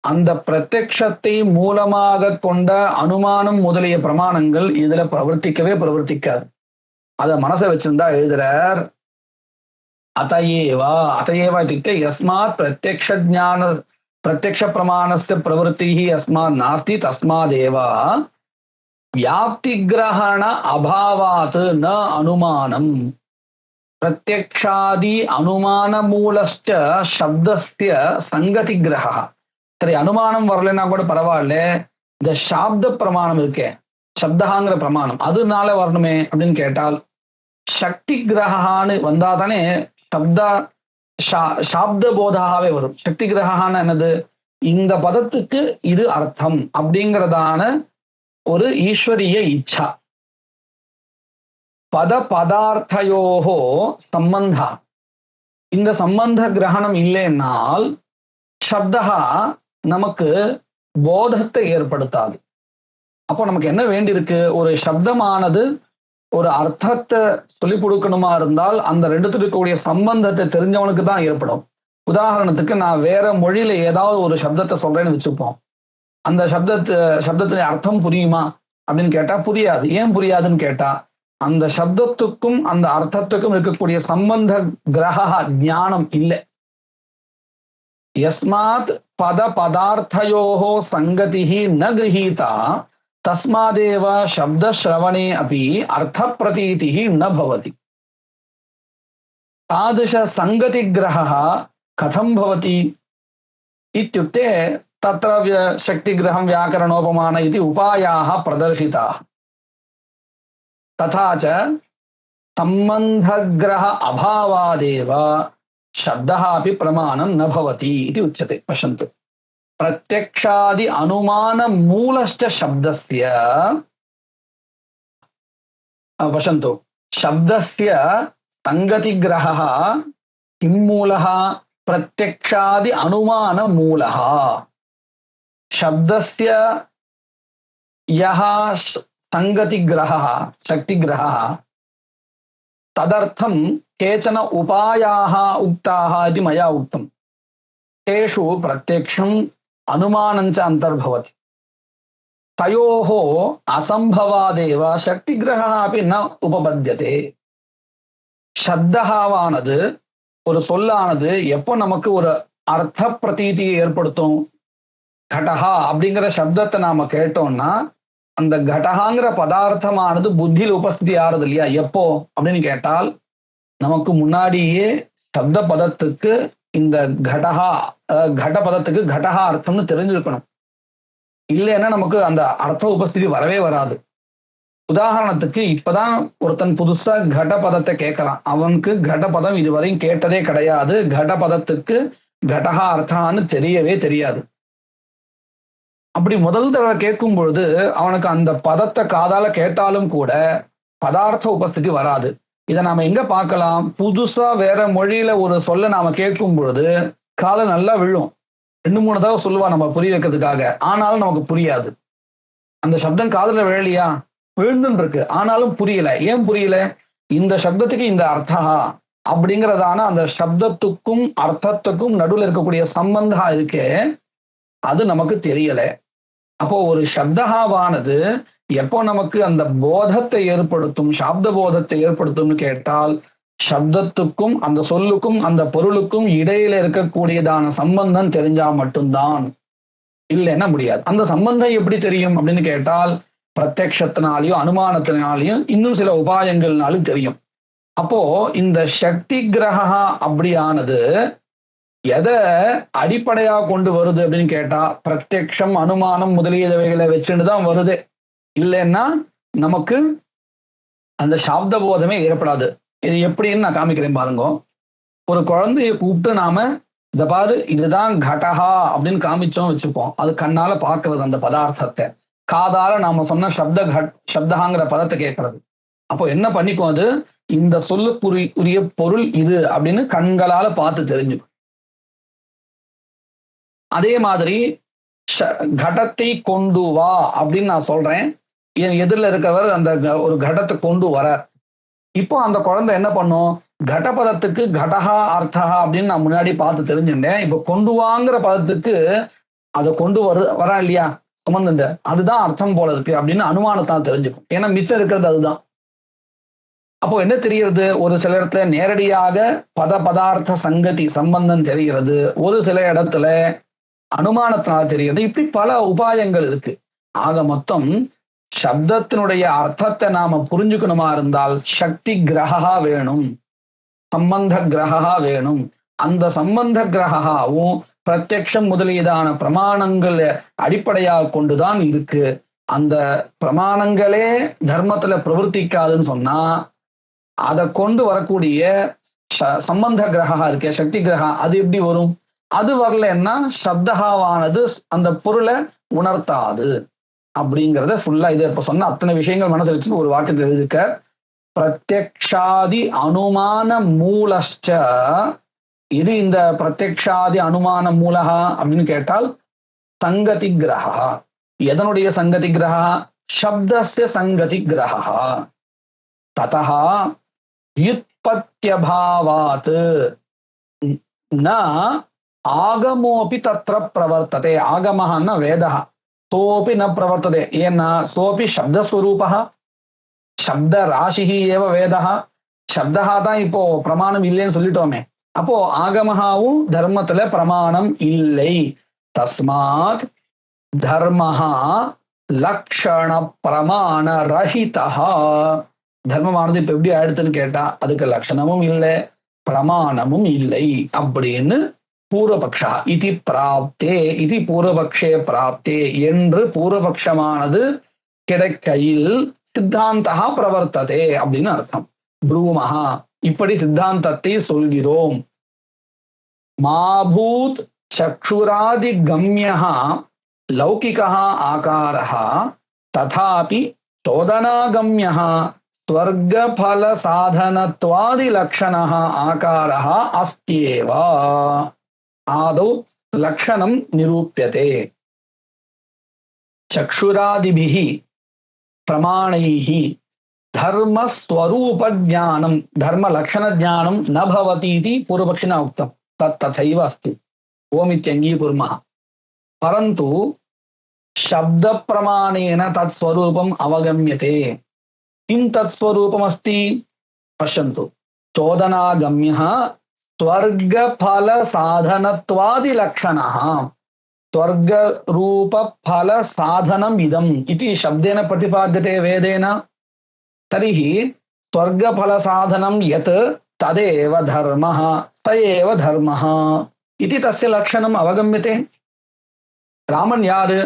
அந்த பிரத்யக்ஷத்தை மூலமாக கொண்ட அனுமானம் முதலிய பிரமாணங்கள் இதுல பிரவர்த்திக்காது. அத மனசை வச்சிருந்தா எழுதுறார், அதையேவா இத்தியுக்தே யஸ்மாத் பிரத்யக்ஷ பிரமாணஸ்ய பிரவருத்தி யஸ்மாத் நாஸ்தி தஸ்மாதேவா வியாப்தி கிரகண அபாவாத் ந அனுமானம் பிரத்யக்ஷாதி அனுமான மூலஸ்ட சப்தஸ்ய சங்கதி கிரகா. சரி, அனுமானம் வரலைன்னா கூட பரவாயில்ல, இந்த சாப்த பிரமாணம் இருக்கே, சப்தகாங்கிற பிரமாணம், அதனால வரணுமே அப்படின்னு கேட்டால் சக்தி கிரகான்னு வந்தா தானே சாப்த போதாகவே வரும். சக்தி கிரகான்னு என்னது? இந்த பதத்துக்கு இது அர்த்தம் அப்படிங்கிறதான ஒரு ஈஸ்வரிய இச்சா. பதார்த்தயோகோ சம்பந்தா, இந்த சம்பந்த கிரகணம் இல்லைன்னால் சப்தகா நமக்கு போதத்தை ஏற்படுத்தாது. அப்போ நமக்கு என்ன வேண்டியிருக்கு? ஒரு சப்தமானது ஒரு அர்த்தத்தை சொல்லிக் கொடுக்கணுமா இருந்தால் அந்த ரெண்டுத்துக்கு இருக்கக்கூடிய சம்பந்தத்தை தெரிஞ்சவனுக்கு தான் ஏற்படும். உதாரணத்துக்கு நான் வேற மொழியில ஏதாவது ஒரு சப்தத்தை சொல்றேன்னு வச்சுப்போம். அந்த சப்தத்துல அர்த்தம் புரியுமா அப்படின்னு கேட்டா புரியாது. ஏன் புரியாதுன்னு கேட்டா அந்த சப்தத்துக்கும் அந்த அர்த்தத்துக்கும் இருக்கக்கூடிய சம்பந்த கிரக ஞானம் இல்லை. யஸ்மாத் பதார்த்தயோஹோ சங்கதிஹி ந கிரஹீதா தஸ்மாதேவ சப்த ஸ்ரவணே அபி அர்த்த பிரதீதிஹி ந பவதி. தாதృశ சங்கதி கிரஹः கதம் பவதி இत्युक्ते தத்ர சக்தி கிரகம் வியாக்கரணோபமான இது உபாயாः பிரதர்ஷிதாः. तथा च सम्बन्धग्रह अभावादेव शब्दः अपि प्रमाणं न भवति इति उच्यते. पश्यन्तु, प्रत्यक्षादि अनुमान मूलश्च शब्दस्य, पश्यन्तु, शब्दस्य संगतिग्रहः किं मूलः? प्रत्यक्षादि अनुमान मूलः. शब्दस्य यः संगति ग्रहः शक्ति ग्रहः तदर्थं केचन उपायाः उक्ताः इति मया उक्तम्. तेषु प्रत्यक्षम् अनुमानं च अन्तर्भवति. तयोः असंभवादेव शक्ति ग्रहः अपि न उपपद्यते. शब्दहावानது ஒரு சொல்லானது எப்போ நமக்கு ஒரு அர்த்த பிரதீதியை ஏற்படுத்தும்? கடஹா அப்படிங்கிற சப்தத்தை நாம கேட்டோம்னா அந்த கடகாங்கிற பதார்த்தமானது புத்தியில் உபஸ்திதி ஆறுது இல்லையா? எப்போ அப்படின்னு கேட்டால் நமக்கு முன்னாடியே சப்த பதத்துக்கு இந்த கடஹா கட பதத்துக்கு கடஹா அர்த்தம்னு தெரிஞ்சிருக்கணும். இல்லைன்னா நமக்கு அந்த அர்த்த உபஸ்திதி வரவே வராது. உதாரணத்துக்கு இப்பதான் ஒருத்தன் புதுசா கட பதத்தை கேட்கறான். அவனுக்கு கட பதம் இதுவரையும் கேட்டதே கிடையாது. கட பதத்துக்கு கடஹா அர்த்தான்னு தெரியவே தெரியாது. அப்படி முதல் தடவை கேட்கும் பொழுது அவனுக்கு அந்த பதத்தை காதால கேட்டாலும் கூட பதார்த்த உபஸ்திதி வராது. இதை நாம எங்க பார்க்கலாம்? புதுசா வேற மொழியில ஒரு சொல்ல நாம கேட்கும் பொழுது காதல் நல்லா விழும். 2-3 தடவை சொல்லுவா நம்ம புரிய வைக்கிறதுக்காக. ஆனாலும் நமக்கு புரியாது. அந்த சப்தம் காதல விழலையா? விழுந்துன்னு இருக்கு, ஆனாலும் புரியல. ஏன் புரியல? இந்த சப்தத்துக்கு இந்த அர்த்தா அப்படிங்கிறதான அந்த சப்தத்துக்கும் அர்த்தத்துக்கும் நடுவில் இருக்கக்கூடிய சம்பந்தா இருக்கே, அது நமக்கு தெரியல. அப்போ ஒரு சப்தஹாவானது எப்போ நமக்கு அந்த போதத்தை ஏற்படுத்தும், சாப்த போதத்தை ஏற்படுத்தும்னு கேட்டால் சப்தத்துக்கும் அந்த சொல்லுக்கும் அந்த பொருளுக்கும் இடையில இருக்கக்கூடியதான சம்பந்தம் தெரிஞ்சா மட்டும்தான். இல்லைன்னா முடியாது. அந்த சம்பந்தம் எப்படி தெரியும் அப்படின்னு கேட்டால் பிரத்யக்ஷத்தினாலையும் அனுமானத்தினாலையும் இன்னும் சில உபாயங்கள்னாலும் தெரியும். அப்போ இந்த சக்தி கிரகா அப்படியானது எதை அடிப்படையா கொண்டு வருது அப்படின்னு கேட்டா பிரத்யக்ஷம் அனுமானம் முதலியவைகளை வச்சுட்டு தான் வருது. இல்லைன்னா நமக்கு அந்த சாப்த போதமே ஏற்படாது. இது எப்படின்னு நான் காமிக்கிறேன் பாருங்க. ஒரு குழந்தைய கூப்பிட்டு நாம இத பாரு இதுதான் கடஹா அப்படின்னு காமிச்சோம் வச்சுப்போம். அது கண்ணால பாக்குறது அந்த பதார்த்தத்தை, காதால நாம சொன்ன சப்தஹாங்கிற பதத்தை கேட்கறது. அப்போ என்ன பண்ணிக்கும், அது இந்த சொல்லுக்குரிய பொருள் இது அப்படின்னு கண்களால பார்த்து தெரிஞ்சுக்கும். அதே மாதிரி கடத்தை கொண்டு வா அப்படின்னு நான் சொல்றேன், என் எதிரில் இருக்கிறவர் அந்த ஒரு கடத்தை கொண்டு வரார். இப்போ அந்த குழந்தை என்ன பண்ணும், கடபதத்துக்கு கடஹா அர்த்தஹா அப்படின்னு நான் முன்னாடி பார்த்து தெரிஞ்சுட்டேன். இப்போ கொண்டு வாங்குற பதத்துக்கு அதை கொண்டு வரா இல்லையா சுமந்த, அதுதான் அர்த்தம் போல இருக்கு அப்படின்னு அனுமானத்தான் தெரிஞ்சுக்கும். ஏன்னா மிச்சம் இருக்கிறது அதுதான். அப்போ என்ன தெரிகிறது, ஒரு சில இடத்துல நேரடியாக பதார்த்த சங்கதி சம்பந்தம் தெரிகிறது, ஒரு சில இடத்துல அனுமானத்தினால் தெரிகிறது. இப்படி பல உபாயங்கள் இருக்கு. ஆக மொத்தம் சப்தத்தினுடைய அர்த்தத்தை நாம புரிஞ்சுக்கணுமா இருந்தால் சக்தி கிரகா வேணும், சம்பந்த கிரகா வேணும். அந்த சம்பந்த கிரகாவும் பிரத்யக்ஷம் முதலியதான பிரமாணங்கள் அடிப்படையாக கொண்டுதான் இருக்கு. அந்த பிரமாணங்களே தர்மத்துல பிரவர்த்திக்காதுன்னு சொன்னா அதை கொண்டு வரக்கூடிய சம்பந்த கிரகா இருக்க சக்தி கிரகா அது எப்படி வரும்? அது வரலன்னா சப்தகாவானது அந்த பொருளை உணர்த்தாது அப்படிங்கிறத ஃபுல்லா இது இப்ப சொன்ன அத்தனை விஷயங்கள் மனசுல வச்சு ஒரு வாக்கியத்தில் எழுதிக்க. பிரத்யக்ஷாதி அனுமான மூலஸ்ச, இது இந்த பிரத்யக்ஷாதி அனுமான மூலகா அப்படின்னு கேட்டால் சங்கதி கிரகா. எதனுடைய சங்கதி கிரகா? சப்தஸ்ய சங்கதி கிரகா. ததா வ்யுத்பத்யபாவாத் ந ஆகமோபி தத்ர பிரவர்த்ததே. ஆகமஹன்னா வேதः, சோபி ந பிரவர்த்ததே. ஏன்னா சோபி சப்தஸ்வரூபः, சப்த ராசிஹி ஏவ வேதः. சப்தஹா தான் இப்போ பிரமாணம் இல்லைன்னு சொல்லிட்டோமே. அப்போ ஆகமஹாவும் தர்மத்துல பிரமாணம் இல்லை. தஸ்மாத் தர்மஹா லக்ஷண பிரமாண ரஹிதஹா. தர்மமானது இப்ப எப்படி ஆயிடுத்துன்னு கேட்டா அதுக்கு லட்சணமும் இல்லை பிரமாணமும் இல்லை அப்படின்னு பூர்வபக்ஷா இது பிராப்தே இது பூர்வபக்ஷே பிராப்தே என்று பூர்வபக்ஷமானது கிடைக்கையில் சித்தாந்தா பிரவர்த்ததே அப்படின்னு அர்த்தம். ப்ரூமஹா, இப்படி சித்தாந்தத்தை சொல்கிறோம். மாபூத் சக்ஷுராதி கம்யஹா லௌகிகா ஆகாரஹா ததாபி சோதனாகம்யஹா ஸ்வர்கபல சாதனத்வாதி லக்ஷணஹ ஆகாரஹ அஸ்தியேவ. ஆதௌ லக்ஷணம் நிரூப்யதே. சக்ஷுராதிபிஹி பிரமாணைஹி தர்மஸ்வரூப ஞானம் தர்ம லக்ஷண ஞானம் ந பவதி இதி பூர்வபக்ஷினா உக்தம். தத் ததைவ அஸ்தி ஓமித்யங்கீகுர்மः. பரந்து சப்த பிரமாணேன தத் ஸ்வரூபம் அவகம்யதே. किं तत्स्वरूपमस्ति पश्यन्तु. चोदनागम्यः स्वर्गफलसाधनत्वादिलक्षणः. स्वर्गरूपफलसाधनम् इदम् इति शब्देन प्रतिपाद्यते वेदेन. तर्हि स्वर्गफलसाधनं यत् तदेव धर्मः, स एव धर्मः इति तस्य लक्षणम् अवगम्यते. रामन याரு?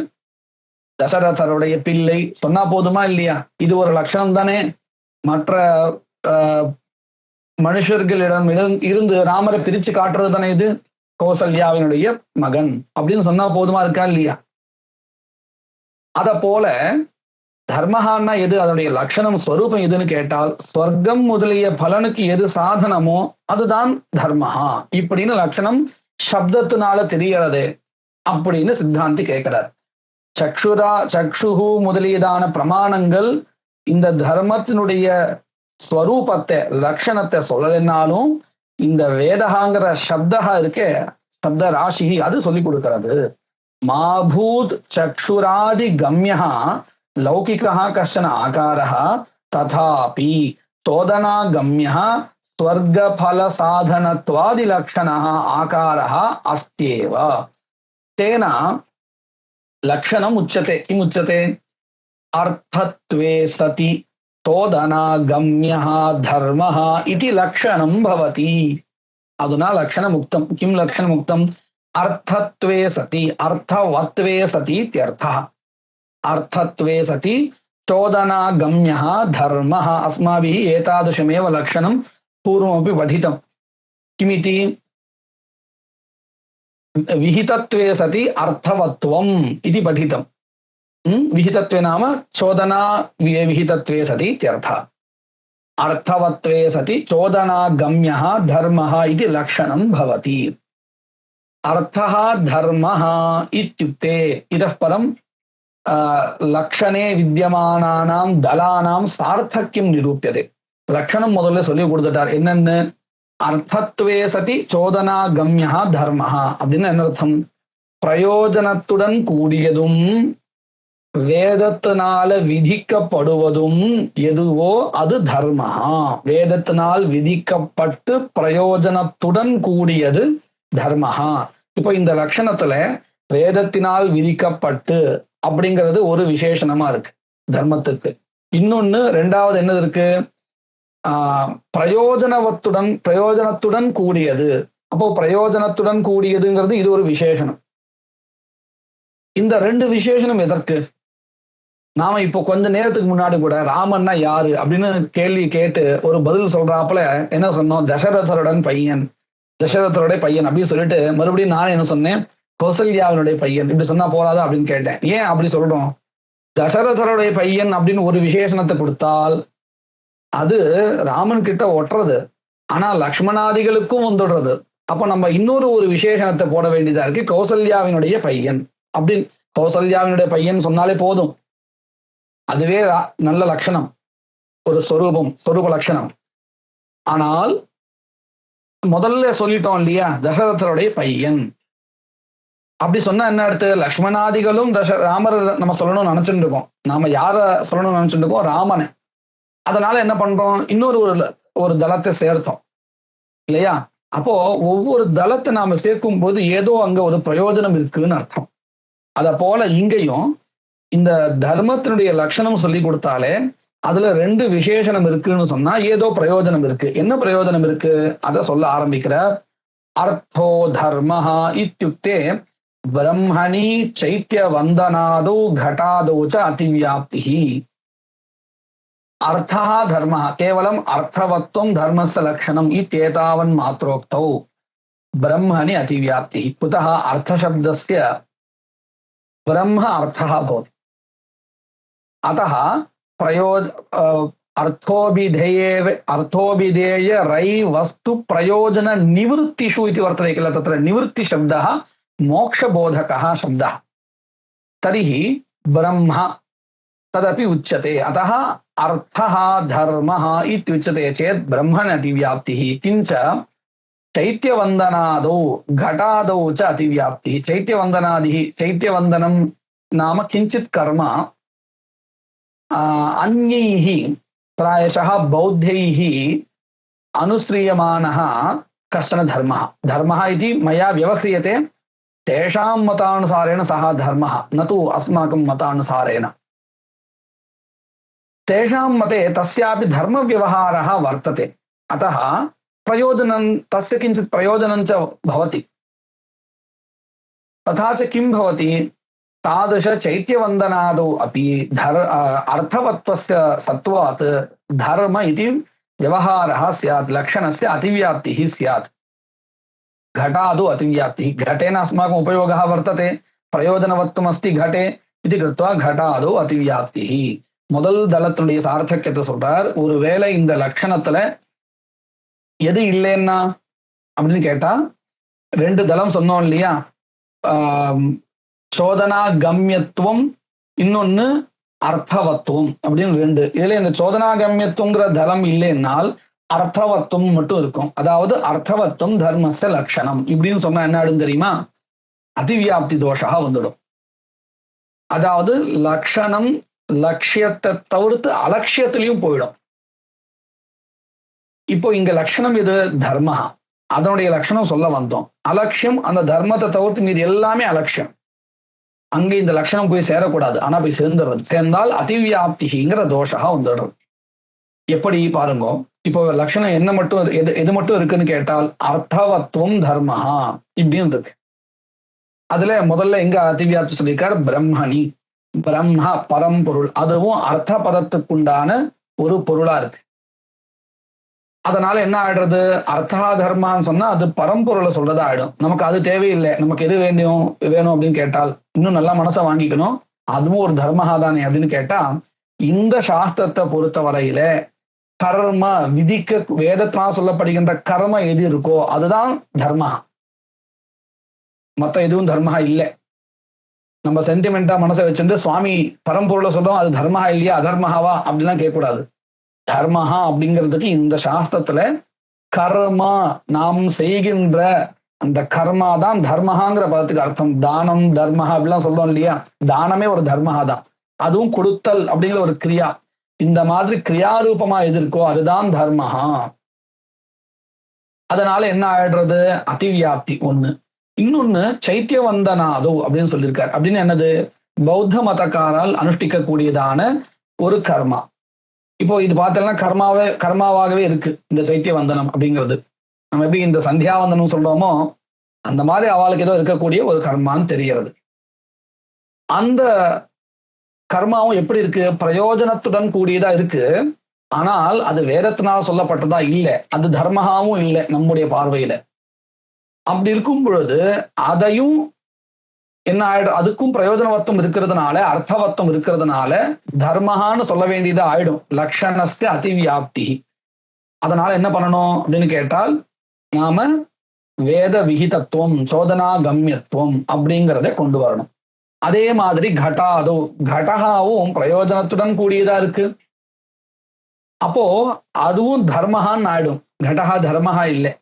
தசரதருடைய பிள்ளை சொன்னா போதுமா இல்லையா? இது ஒரு லட்சணம் தானே. மற்ற மனுஷர்களிடம் இருந்து ராமரை பிரிச்சு காட்டுறது தானே இது. கௌசல்யாவினுடைய மகன் அப்படின்னு சொன்னா போதுமா இருக்கா இல்லையா? அத போல தர்மஹான்னா எது, அதனுடைய லட்சணம் ஸ்வரூபம் எதுன்னு கேட்டால் ஸ்வர்க்கம் முதலிய பலனுக்கு எது சாதனமோ அதுதான் தர்மஹா இப்படின்னு லட்சணம் சப்தத்தினால தெரியறது அப்படின்னு சித்தாந்தி கேட்கிறார். சக்ஷுஹு முதலியதான பிரமாணங்கள் இந்த தர்மத்தினுடைய ஸ்வரூபத்தை லட்சணத்தை சொல்லலைன்னாலும் இந்த வேதகாங்கிற சப்தகா இருக்கே சப்த ராசி அது சொல்லி கொடுக்கிறது. மாபூத் சக்ஷுராதி கம்யா லௌகிகா கஷ்டன ஆகாரः ததாபி சோதனா கம்யா ஸ்வர்கபல சாதனத்வாதி லக்ஷணः ஆகாரः அஸ்தியேவ. தேன லக்ஷணம் உச்சதே. கிம் உச்சதே? அர்த்தத்வே சதி சோதனா கம்யः தர்மः இதி லக்ஷணம் பவதி. அதுனா லக்ஷணமுக்தம். கிம் லக்ஷணமுக்தம்? அர்த்தத்வே சதி, அர்த்தவத்வே சதி இत्यर्थः. अर्थत्वे सति चोदनागम्यः धर्मः. अस्माभिः एतादृशमेव लक्षणं पूर्वमपि पठितं. किमिति? विहितत्वे सति अर्थवत्वम् इति पठितं. विहितत्वे नाम चोदना विहितत्वे सति इत्यर्थः. अर्थवत्वे सति चोदनागम्यः धर्मः इति लक्षणं भवति. अर्थः धर्मः इत्युक्ते इतः परं லக்ஷணே வித்யமானானாம் தலானாம் சார்த்தக்கியம் நிரூபியதே. லக்ஷணம் முதல்ல சொல்லி கொடுத்துட்டார். என்னன்னு? அர்த்தத்வே சதி சோதனா கம்யா தர்மஹா அப்படின்னு என்ன அர்த்தம்? பிரயோஜனத்துடன் கூடியதும் வேதத்தினால விதிக்கப்படுவதும் எதுவோ அது தர்மஹா. வேதத்தினால் விதிக்கப்பட்டு பிரயோஜனத்துடன் கூடியது தர்மஹா. இப்போ இந்த லட்சணத்துல வேதத்தினால் விதிக்கப்பட்டு அப்படிங்கிறது ஒரு விசேஷணமா இருக்கு தர்மத்துக்கு. இன்னொன்னு ரெண்டாவது என்னது இருக்கு? பிரயோஜனத்துடன் கூடியது. அப்போ பிரயோஜனத்துடன் கூடியதுங்கிறது இது ஒரு விசேஷணம். இந்த ரெண்டு விசேஷணம் எதற்கு? நாம இப்போ கொஞ்ச நேரத்துக்கு முன்னாடி கூட ராமன்னா யாரு அப்படின்னு கேள்வி கேட்டு ஒரு பதில் சொல்றாப்புல என்ன சொன்னோம்? தசரதருடைய பையன் அப்படின்னு சொல்லிட்டு மறுபடியும் நான் என்ன சொன்னேன்? கௌசல்யாவினுடைய பையன். இப்படி சொன்னா போறாதா அப்படின்னு கேட்டேன். ஏன் அப்படி சொல்றோம்? தசரதருடைய பையன் அப்படின்னு ஒரு விசேஷணத்தை கொடுத்தால் அது ராமன் கிட்ட ஒட்டுறது, ஆனா லக்ஷ்மணாதிகளுக்கும் வந்துடுறது. அப்ப நம்ம இன்னொரு விசேஷணத்தை போட வேண்டியதா இருக்கு. கௌசல்யாவினுடைய பையன் அப்படின்னு கௌசல்யாவினுடைய பையன் சொன்னாலே போதும். அதுவே நல்ல லட்சணம், ஒரு சொரூப லட்சணம். ஆனால் முதல்ல சொல்லிட்டோம் இல்லையா, தசரதருடைய பையன் அப்படி சொன்னா என்ன அடுத்து? லக்ஷ்மணாதிகளும் ராமர் நம்ம சொல்லணும்னு நினைச்சுட்டு இருக்கோம். நாம யார சொல்லணும்னு நினைச்சுட்டு இருக்கோம்? ராமனை. அதனால என்ன பண்றோம்? இன்னொரு ஒரு தளத்தை சேர்த்தோம் இல்லையா? அப்போ ஒவ்வொரு தளத்தை நாம சேர்க்கும் போது ஏதோ அங்க ஒரு பிரயோஜனம் இருக்குன்னு அர்த்தம். அத போல இங்கேயும் இந்த தர்மத்தினுடைய லட்சணம் சொல்லி கொடுத்தாலே அதுல ரெண்டு விசேஷணம் இருக்குன்னு சொன்னா ஏதோ பிரயோஜனம் இருக்கு. என்ன பிரயோஜனம் இருக்கு அத சொல்ல ஆரம்பிக்கிற. அர்த்தோ தர்மஹா இத்யுக்தே பிரம்மணி சைத்திய வந்தனாதோ घटादौ च अतिव्याप्तिः. अर्थः धर्मः केवलम् अर्थवत्वं धर्मस्य लक्षणम् इत्येतावन् मात्रोक्तौ ब्रह्मणि अतिव्याप्तिः. कुतः? अर्थशब्दस्य ब्रह्म अर्थः भवति. अतः अर्थोभिधेय रै वस्तु प्रयोजन निवृत्तिषु इति वर्तते किल. तत्र निवृत्ति शब्दः मोक्षबोधकः शब्दः. तर्हि ब्रह्म तदपि उच्यते. अतः अर्थः धर्मः इत्युच्यते चेत् ब्रह्मण अतिव्याप्तिः. किञ्च चैत्यवन्दनादौ घटादौ च अतिव्याप्तिः. चैत्यवन्दनं नाम किञ्चित् कर्म अन्यैः प्रायशः बौद्धैः अनुश्रीयमानः कश्चन धर्मः इति मया व्यवह्रियते. तेषां मतानुसारेण सः धर्मः, न तु अस्माकं मतानुसारेण. तेषां मते तस्यापि धर्मव्यवहारः वर्तते. अतः प्रयोजनं तस्य किञ्चित् प्रयोजनं च भवति. तथा च किं भवति? तादृश चैत्यवन्दनादौ अपि अर्थवत्वस्य सत्त्वात् धर्म इति व्यवहारः स्यात्. लक्षणस्य अतिव्याप्तिः स्यात्. घटादौ अतिव्याप्तिः. घटेन अस्माकम् उपयोगः वर्तते, प्रयोजनवत्वमस्ति घटे इति कृत्वा घटादौ अतिव्याप्तिः. முதல் தளத்துடைய சார்த்தக்கியத்தை சொல்றார். ஒருவேளை இந்த லட்சணத்துல எது இல்லைன்னா அப்படின்னு கேட்டா ரெண்டு தளம் சொன்னோம் இல்லையா? சோதனா கம்யத்துவம், இன்னொன்னு அர்த்தவத்துவம் அப்படின்னு ரெண்டு. இதுல இந்த சோதனா கம்யத்துவங்கிற தளம் இல்லைன்னால் அர்த்தவத்துவம் மட்டும் இருக்கும். அதாவது அர்த்தவத்துவம் தர்மஸ்ய லட்சணம் இப்படின்னு சொன்னா என்ன ஆடும் தெரியுமா? அதிவியாப்தி தோஷா வந்துடும். அதாவது லட்சணம் லட்சியத்தை தவிர்த்து அலட்சியத்திலையும் போயிடும். இப்போ இங்க லட்சணம் இது தர்ம, அதனுடைய லட்சணம் சொல்ல வந்தோம். அலட்சியம் அந்த தர்மத்தை தவிர்த்து மீது எல்லாமே அலட்சியம். அங்கே இந்த லட்சணம் போய் சேரக்கூடாது, ஆனா போய் சேர்ந்துடுறது. சேர்ந்தால் அதிவியாப்திங்கிற தோஷா வந்துடுறது. எப்படி பாருங்க, இப்போ லட்சணம் என்ன மட்டும் எது மட்டும் இருக்குன்னு கேட்டால் அர்த்தவத்துவம் தர்மஹா இப்படின்னு இருக்கு. அதுல முதல்ல எங்க அதிவியாப்தி சொல்லியிருக்கார், பிரம்மணி, பிரம்மா பரம்பொருள், அதுவும் அர்த்த பதத்துக்குண்டான ஒரு பொருளா இருக்கு. அதனால என்ன ஆயிடுறது, அர்த்தா தர்மான்னு சொன்னா அது பரம்பொருளை சொல்றதா ஆயிடும். நமக்கு அது தேவையில்லை. நமக்கு எது வேணும் அப்படின்னு கேட்டால் இன்னும் நல்லா மனசை வாங்கிக்கணும், அதுவும் ஒரு தர்மஹா தானே அப்படின்னு கேட்டா, இந்த சாஸ்திரத்தை பொறுத்த வரையில கர்ம விதிக்க வேதத்தினால் சொல்லப்படுகின்ற கர்ம எது இருக்கோ அதுதான் தர்மஹா. மத்த எதுவும் தர்மஹா இல்லை. நம்ம சென்டிமெண்டா மனசை வச்சுட்டு சுவாமி பரம்பொருளை சொல்றோம், அது தர்மஹா இல்லையா அதர்மஹாவா அப்படிலாம் கேட்கக்கூடாது. தர்மஹா அப்படிங்கிறதுக்கு இந்த சாஸ்திரத்துல கர்மா, நாம் செய்கின்ற அந்த கர்மா தான் தர்மஹாங்கிற பதத்துக்கு அர்த்தம். தானம் தர்மஹா அப்படிலாம் சொல்றோம் இல்லையா, தானமே ஒரு தர்மஹா தான். அதுவும் கொடுத்தல் அப்படிங்கிற ஒரு கிரியா. இந்த மாதிரி கிரியாரூபமா எது இருக்கோ அதுதான் தர்மஹா. அதனால என்ன ஆயிடுறது, அதிவியாப்தி ஒண்ணு. இன்னொன்னு சைத்தியவந்தனாதோ அப்படின்னு சொல்லியிருக்காரு. அப்படின்னு என்னது, பௌத்த மதக்காரால் அனுஷ்டிக்க கூடியதான ஒரு கர்மா. இப்போ இது பார்த்தோம்னா கர்மாவாகவே இருக்கு இந்த சைத்தியவந்தனம் அப்படிங்கிறது. நம்ம எப்படி இந்த சந்தியாவந்தனம் சொல்றோமோ அந்த மாதிரி அவளுக்கு ஏதோ இருக்கக்கூடிய ஒரு கர்மான்னு தெரிகிறது. அந்த கர்மாவும் எப்படி இருக்கு, பிரயோஜனத்துடன் கூடியதா இருக்கு. ஆனால் அது வேதத்தினால் சொல்லப்பட்டதா இல்லை, அது தர்மஹாவும் இல்லை நம்முடைய பார்வையில. அப்படி இருக்கும் பொழுது அதையும் என்ன ஆயிடும், அதுக்கும் பிரயோஜனவத்தம் இருக்கிறதுனால, அர்த்தவத்தம் இருக்கிறதுனால தர்மஹான்னு சொல்ல வேண்டியதா ஆயிடும். லக்ஷணஸ்ய அதிவியாப்தி. அதனால என்ன பண்ணணும் அப்படின்னு கேட்டால், நாம வேத விகிதத்துவம் சோதனா கம்யத்துவம் அப்படிங்கிறத கொண்டு வரணும். அதே மாதிரி கடஹாதோ, கடஹாவும் பிரயோஜனத்துடன் கூடியதா இருக்கு. அப்போ அதுவும் தர்மஹான்னு ஆயிடும். கடஹா தர்மஹா இல்லை,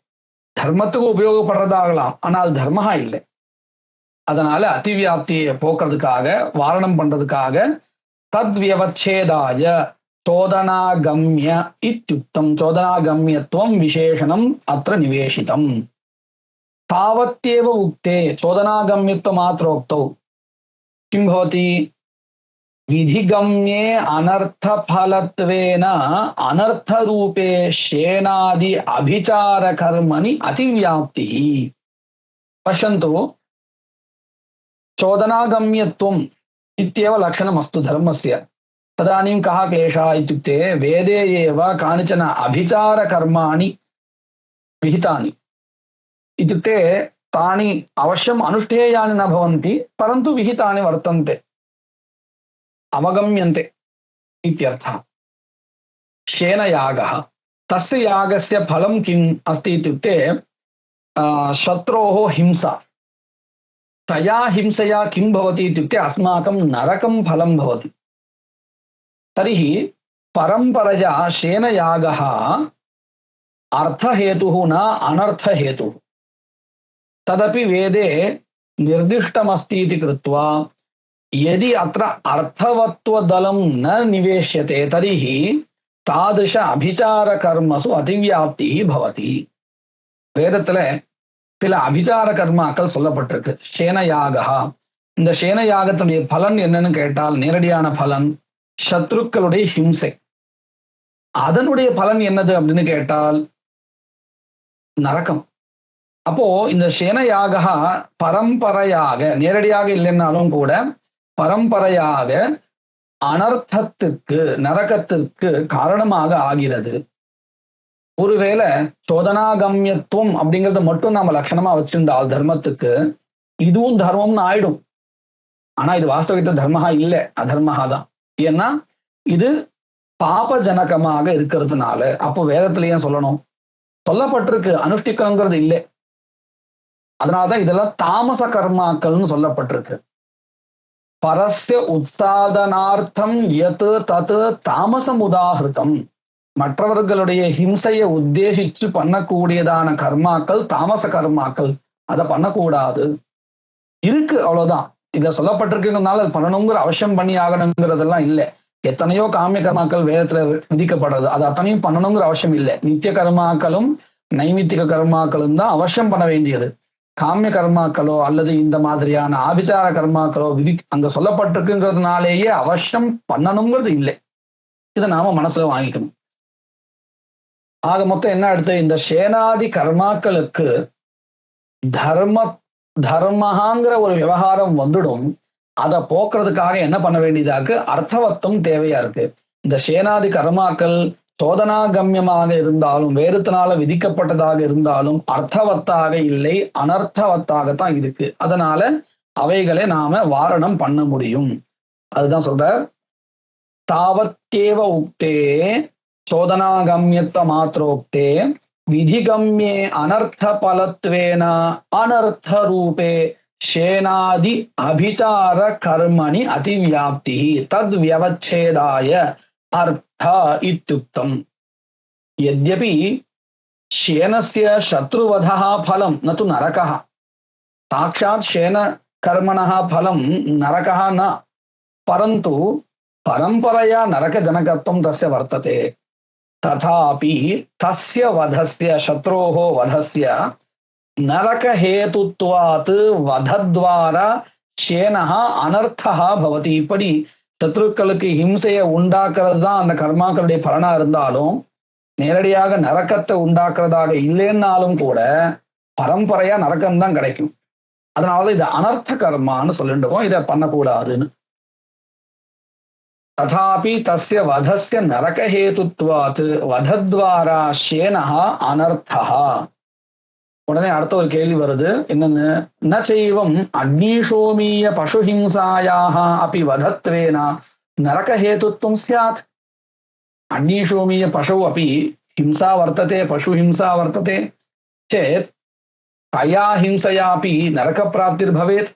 தர்மத்துக்கு உபயோகப்படுறதாகலாம், ஆனால் தர்மஹா இல்லை. அதனால அதிவியாப்தியை போக்குறதுக்காக, வாரணம் பண்றதுக்காக தத்வியவச்சேதாய சோதனாகம்ய இத்யுக்தம், சோதனாகம்யத்துவம் விசேஷணம் அத்திர நிவேஷிதம். தாவத்யேவ உக்தே சோதனாகம்யத்துவ மாத்ரோக்தௌ கிம் பவதி, விதிகம்யே அனர்த்த பலத்வேன அனர்த்த ரூபே ஷேனாதி அபிசார கர்மணி அதிவியாப்தி. பஷ்யந்து, चोदनागम्यत्वम् इत्येव लक्षणमस्तु धर्मस्य। तदानीं कः क्लेशः इत्युक्ते वेदे एव कानिचन अभिचारकर्माणि विहितानि इत्युक्ते तानि अवश्यम् अनुष्ठेयानि न भवन्ति, परन्तु विहितानि वर्तन्ते, अवगम्यन्ते इत्यर्थः। शेनयागः, तस्य यागस्य फलं किम् अस्ति इत्युक्ते शत्रोः हिंसा। तया हिंसया किं भवति इत्युक्ते अस्माकं नरकं फलं भवति। तर्हि परम्परया शेनयागः अर्थहेतुः न अनर्थहेतुः, तदपि वेदे निर्दिष्टमस्ति इति कृत्वा यदि अत्र अर्थवत्वदलं न निवेश्यते तर्हि तादृश अभिचारकर्मसु अतिव्याप्तिः भवति. वेदत्तले சில அபிச்சார கர்மாக்கள் சொல்லப்பட்டிருக்கு. சேனயாகா, இந்த சேனயாகத்துடைய பலன் என்னன்னு கேட்டால், நேரடியான பலன் சத்ருக்களுடைய ஹிம்சை. அதனுடைய பலன் என்னது அப்படின்னு கேட்டால் நரகம். அப்போ இந்த சேனயாகா பரம்பரையாக, நேரடியாக இல்லைன்னாலும் கூட பரம்பரையாக அனர்த்தத்துக்கு, நரகத்திற்கு காரணமாக ஆகிறது. ஒருவேளை சோதனாகம்யத்துவம் அப்படிங்கறத மட்டும் நம்ம லட்சணமா வச்சிருந்தால் தர்மத்துக்கு, இதுவும் தர்மம்னு ஆயிடும். ஆனா இது வாஸ்தவத்தை தர்மஹா இல்லை, அதர்மஹா தான். ஏன்னா இது பாபஜனகமாக இருக்கிறதுனால. அப்போ வேதத்திலேயே சொல்லணும், சொல்லப்பட்டிருக்கு, அனுஷ்டிக்கணுங்கிறது இல்லை. அதனாலதான் இதெல்லாம் தாமச கர்மாக்கள்னு சொல்லப்பட்டிருக்கு. பரஸ்ய உத்சாதனார்த்தம் யத் தத் தாமசம் உதாகிருதம். மற்றவர்களுடைய ஹிம்சையை உத்தேசிச்சு பண்ணக்கூடியதான கர்மாக்கள் தாமச கர்மாக்கள், அதை பண்ணக்கூடாது. இருக்கு, அவ்வளவுதான். இதை சொல்லப்பட்டிருக்கிறதுனால அது பண்ணணுங்கிற அவசியம் பண்ணி ஆகணுங்கிறதெல்லாம் இல்லை. எத்தனையோ காமிய கர்மாக்கள் வேதத்துல விதிக்கப்படுறது, அது அத்தனையும் பண்ணணுங்கிற அவசியம் இல்லை. நித்திய கர்மாக்களும் நைமித்திக கர்மாக்களும் தான் அவசியம் பண்ண வேண்டியது. காமிய கர்மாக்களோ அல்லது இந்த மாதிரியான ஆபிச்சார கர்மாக்களோ அங்க சொல்லப்பட்டிருக்குங்கிறதுனாலேயே அவசியம் பண்ணணுங்கிறது இல்லை. இதை நாம மனசுல வாங்கிக்கணும். ஆக மொத்தம் என்ன அடுத்து, இந்த சேனாதி கர்மாக்களுக்கு தர்மஹாங்கிற ஒரு விவகாரம் வந்துடும். அதை போக்குறதுக்காக என்ன பண்ண வேண்டியதாக்கு அர்த்தவத்துவம் தேவையா இருக்கு. இந்த சேனாதி கர்மாக்கள் சோதனாகம்யமாக இருந்தாலும் வேறுத்தனால விதிக்கப்பட்டதாக இருந்தாலும் அர்த்தவத்தாக இல்லை, அனர்த்தவத்தாகத்தான் இருக்கு. அதனால அவைகளை நாம வாரணம் பண்ண முடியும். அதுதான் சொல்ற, தாவத்தேவ உக்தே சோதனாகம்யத்த மாத்திரோக்தே விதிகம்யே அனர்த்த பலத்வேன அனர்த்த ரூபே சேனாதி அபிசார கர்மணி அதிவியாப்தி தத் வியவச்சேதாய அர்த்த இத்யுக்தம். यद्यपि शेनस्य शत्रुवधः फलं न तु नरकः, साक्षात् शेन कर्मणः फलं नरकः न, परन्तु परंपरया नरकजनकत्वं तस्य वर्तते. तथापि तस्य वधस्य, शत्रोः वधस्य नरकहेतुत्वात् वधद्वारा शेनः अनर्थः भवति. இப்படி சத்ருக்களுக்கு ஹிம்சையை உண்டாக்குறது தான் அந்த கர்மாக்களுடைய பலனா இருந்தாலும் நேரடியாக நரக்கத்தை உண்டாக்குறதாக இல்லைன்னாலும் கூட பரம்பரையா நரக்கம் தான் கிடைக்கும். அதனாலதான் இது அனர்த்த கர்மான்னு சொல்லிட்டுவோம், இதை பண்ணக்கூடாதுன்னு. ததாபி தஸ்ய வதஸ்ய நரகஹேதுத்வாத் வதத்வாரா ஷேனஹ அனர்த்தஹ. உடனே அடுத்த ஒரு கேள்வி வருது, என்னன்னு, ந செய்வம் அக்னிஷோமீய பசுஹிம்சாயாக அப்படி வதத்வேன நரகஹேதுத்வம் ஸ்யாத். அக்னிஷோமீய பசு அப்படி ஹிம்சா வர்த்தते, பசு ஹிம்சா வர்த்தते चेत् तया हिंसयापि नरकप्राप्तिर्भवेत्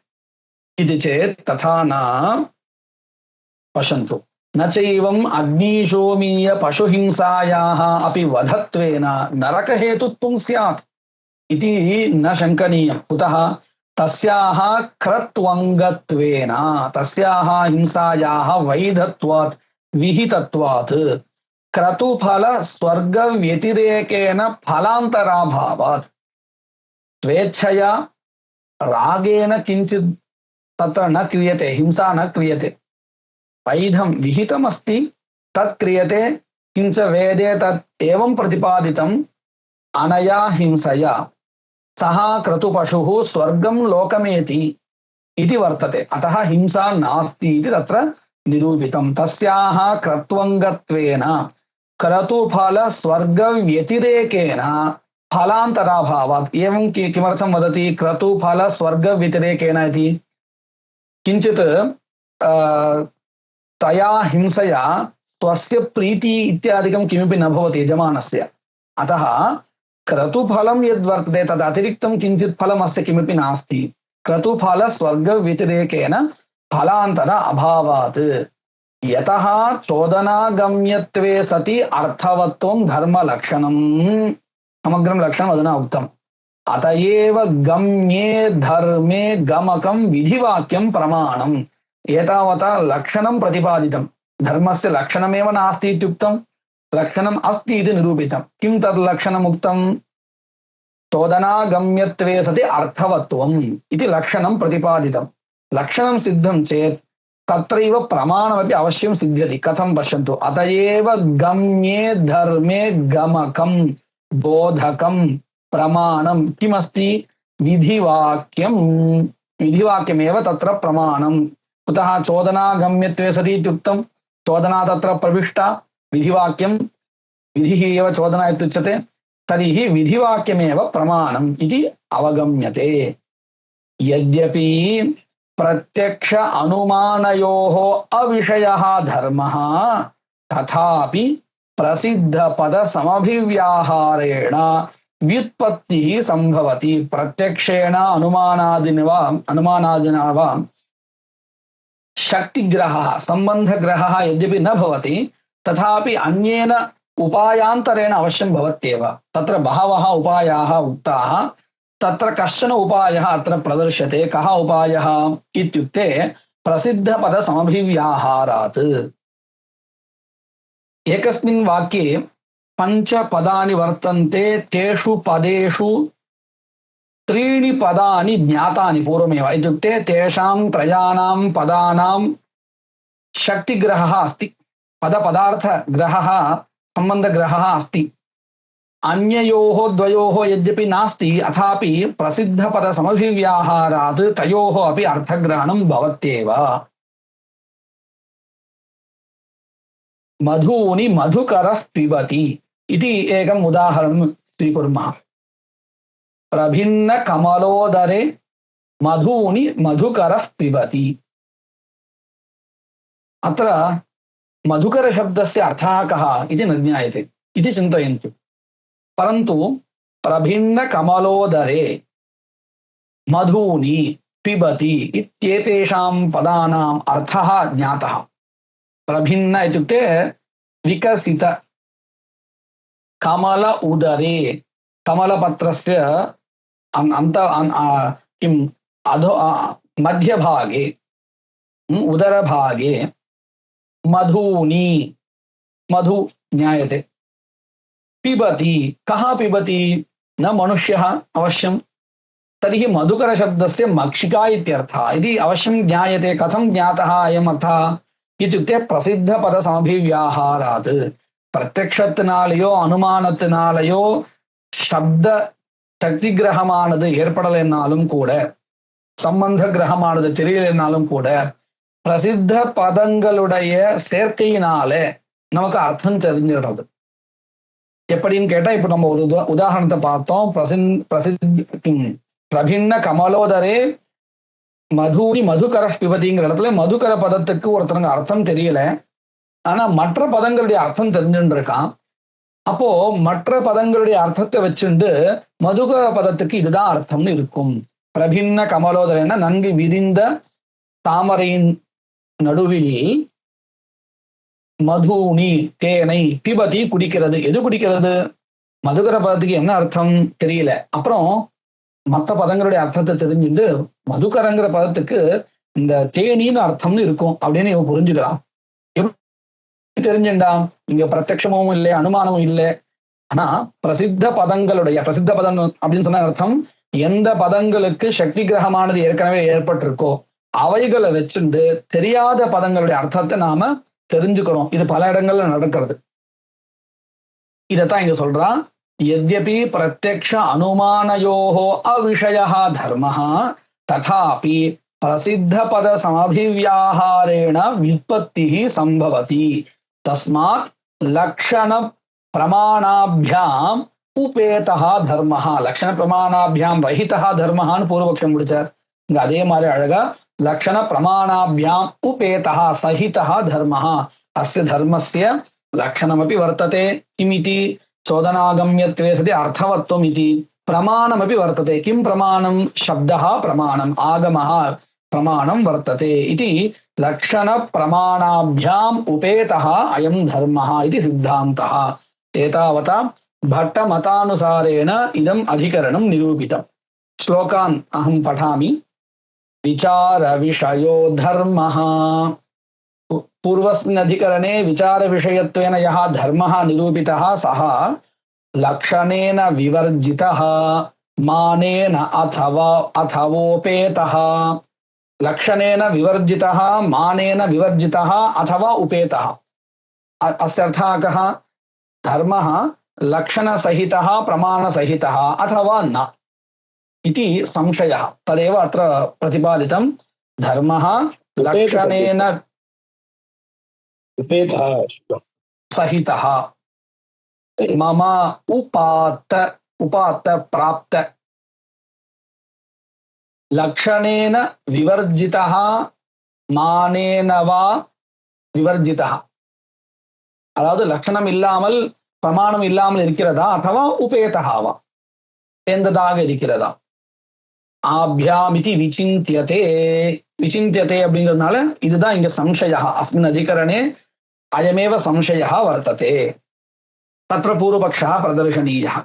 इति चेत् तथा न. पश्यन्तु, न चैवम् अग्निशोमीय पशुहिंसायाः अपि वधत्वेन नरकहेतुत्वं स्यात् इति न शङ्कनीयम्. कुतः? तस्याः क्रत्वङ्गत्वेन, तस्याः हिंसायाः वैधत्वात् विहितत्वात् क्रतुफल स्वर्ग व्यतिरेकेन फलान्तराभावात् स्वेच्छया रागेन किंचित् तत्र न क्रियते, हिंसा न क्रियते. वैधं विहितमस्ति तत् क्रियते, किंच वेदे तत् एवं प्रतिपादितम् अनया हिंसया सः क्रतुपशुः स्वर्गं लोकमेति इति वर्तते. अतः हिंसा नास्ति इति तत्र निरूपितं. तस्याः क्रत्वङ्गत्वेन क्रतुफल स्वर्ग व्यतिरेकेन फलान्तराभावात्. एवं किमर्थं वदति क्रतुफल स्वर्ग व्यतिरेकेन इति? किञ्चित् तया हिंसया स्वस्य प्रीति इत्यादिकं किमपि न भवति यजमानस्य. अतः क्रतुफलं यद्वर्तते तद् अतिरिक्तं किञ्चित् फलमस्य किमपि नास्ति. क्रतुफल स्वर्ग व्यतिरेकेन फलान्तर अभावात्. यतः चोदनागम्यत्वे सति अर्थवत्वं धर्मलक्षणं, समग्रं लक्षणम् अधुना उक्तम्. अत एव गम्ये धर्मे गमकं विधिवाक्यं प्रमाणम्. एतावता लक्षणं प्रतिपादितं. धर्मस्य लक्षणमेव नास्ति इत्युक्तं, लक्षणम् अस्ति इति निरूपितं. किं तद् लक्षणम् उक्तं? चोदनागम्यत्वे सति अर्थवत्वम् इति लक्षणं प्रतिपादितं. लक्षणं सिद्धं चेत् तत्रैव प्रमाणमपि अवश्यं सिद्ध्यति. कथं? पश्यन्तु, अत एव गम्ये धर्मे गमकं बोधकं प्रमाणं किमस्ति? विधिवाक्यं. विधिवाक्यमेव तत्र प्रमाणं. कुतः? चोदनागम्यत्वे सति इत्युक्तं, चोदना तत्र प्रविष्टा, विधिवाक्यं, विधिः एव चोदना इत्युच्यते. तर्हि विधिवाक्यमेव प्रमाणम् इति अवगम्यते. यद्यपि प्रत्यक्ष अनुमानयोः अविषयः धर्मः, तथापि प्रसिद्ध पद समभिव्याहारेण व्युत्पत्तिः संभवति. प्रत्यक्षेण अनुमानादिना वा शक्तिग्रहः संबन्धग्रहः यद्यपि न भवति, तथापि अन्येन उपायान्तरेण अवश्यं भवत्येव. तत्र बहवः उपायाः उक्ताः, तत्र कश्चन उपायः अत्र प्रदर्श्यते. कः उपायः इत्युक्ते प्रसिद्धपद समभिव्याहारात्. एकस्मिन् वाक्ये पञ्च पदानि वर्तन्ते, तेषु पदेषु त्रीणि पदानि ज्ञातानि पूर्वमेव. इत्युक्ते तेषां त्रयाणां पदानां शक्तिग्रहः अस्ति, पदपदार्थग्रहः, सम्बन्धग्रहः अस्ति. अन्ययोः द्वयोः यद्यपि नास्ति अथापि प्रसिद्धपदसमभिव्याहारात् तयोः अपि अर्थग्रहणं भवत्येव। मधूनि मधुकरः पिबति इति एकम् उदाहरणं स्वीकुर्मः। प्रभिन्नकमलोदरे मधूनि मधुकरः पिबति। अत्र मधुकरशब्दस्य अर्थः कः इति न ज्ञायते इति चिन्तयन्तु। परन्तु प्रभिन्नकमलोदरे मधूनि पिबति इत्येतेषां पदानाम् अर्थः ज्ञातः। प्रभिन्न इत्युक्ते विकसित, कमल उदरे कमलपत्रस्य अन्त किम् अधो मध्यभागे उदरभागे मधूनि, मधु ज्ञायते। पिबति, कः पिबति? न मनुष्यः अवश्यं। तर्हि मधुकरशब्दस्य मक्षिका इत्यर्थः इति अवश्यं ज्ञायते। कथं ज्ञातः अयम् अर्थः इत्युक्ते प्रसिद्धपदसमभिव्याहारात्। பிரத்யக்ஷத்தினாலேயோ அனுமானத்தினாலேயோ சப்த சக்தி கிரகமானது ஏற்படலைன்னாலும் கூட, சம்பந்த கிரகமானது தெரியலைன்னாலும் கூட, பிரசித்த பதங்களுடைய சேர்க்கையினாலே நமக்கு அர்த்தம் தெரிஞ்சிடுறது. எப்படின்னு கேட்டா, இப்ப நம்ம ஒரு உதாரணத்தை பார்த்தோம். பிரபின்ன கமலோதரே மதூனி மதுகர பிபதிங்கிற இடத்துல மதுகர பதத்துக்கு ஒருத்தருக்கு அர்த்தம் தெரியல, ஆனா மற்ற பதங்களுடைய அர்த்தம் தெரிஞ்சுட்டு இருக்கான். அப்போ மற்ற பதங்களுடைய அர்த்தத்தை வச்சுண்டு மதுகர பதத்துக்கு இதுதான் அர்த்தம்னு இருக்கும். பிரபின்ன கமலோதரன நன்கு விரிந்த தாமரையின் நடுவில் மதுனி தேனை பிபதி குடிக்கிறது. எது குடிக்கிறது? மதுகர பதத்துக்கு என்ன அர்த்தம் தெரியல. அப்புறம் மற்ற பதங்களுடைய அர்த்தத்தை தெரிஞ்சுட்டு மதுகரங்கிற பதத்துக்கு இந்த தேனின்னு அர்த்தம்னு இருக்கும் அப்படின்னு இவன் புரிஞ்சுக்கிறான். தெரிஞ்சுண்டாம், இங்க பிரத்யக்ஷமும் இல்லை, அனுமானமும் இல்லை. ஆனா பிரசித்த பதங்களுடைய, பிரசித்த பதம் அப்படின்னு சொன்ன அர்த்தம் எந்த பதங்களுக்கு சக்தி கிரகமானது ஏற்கனவே ஏற்பட்டிருக்கோ அவைகளை வச்சுண்டு தெரியாத பதங்களுடைய அர்த்தத்தை நாம தெரிஞ்சுக்கிறோம். இது பல இடங்கள்ல நடக்கிறது. இதத்தான் இங்க சொல்றான். यद्यपि प्रत्यक्ष अनुमानयोः अविषयः धर्मः तथापि प्रसिद्ध पद समभिव्याहारेण व्युत्पत्तिः संभवति। तस्मात् लक्षण प्रमाणाभ्याम उपेतः धर्मः, लक्षण प्रमाणाभ्याम रहितः धर्मः पूर्वपक्षம் முடிச்சார். இங்க அதே மாதிரி அழகா लक्षण प्रमाणाभ्याम उपेतः सहितः धर्मः, अस्य धर्मस्य लक्षणमपि वर्तते। किमिति? चोदनागम्यत्वे सति अर्थवत्वम् इति। प्रमाणमपि वर्तते। किं प्रमाणं? शब्दः प्रमाणम्, आगमः प्रमाणं वर्तते इति। लक्षण प्रमाणाभ्याम उपेतः अयं धर्मः इति सिद्धान्तः। एतावता भट्टमतानुसारेण इदम् अधिकरणं निरूपितम्। श्लोकान् अहं पठामि। विचार विषयो धर्मः। पूर्वस्मिन् अधिकरणे विचार विषयत्वेन यः धर्मः निरूपितः सः लक्षणेन विवर्जितः, मानेन अथवोपेतः। लक्षणेन विवर्जितः, मानेन विवर्जितः अथवा उपेतः। अस्य अर्थः कः? धर्मः लक्षणसहितः, प्रमाणसहितः अथवा न इति संशयः। तदेव अत्र प्रतिपादितं। धर्मः लक्षणेन सहितः, मम उपात्त प्राप्त, लक्षणेन विवर्जितः, मानेन वा विवर्जितः। அதாவது லட்சணம் இல்லாமல் பிரமாணம் இல்லாமல் இருக்கிறதா அथवा உபேதஹாவா சேர்ந்ததாக இருக்கிறதா? ஆப்யாமிதி விசிந்தியதே, விசிந்தியதே அப்படிங்கிறதுனால இதுதான் இங்க சம்சயः। अस्मिन् अधिकरणे अयमेव संशयः वर्तते। तत्र पूर्वपक्षः प्रदर्शनीयः।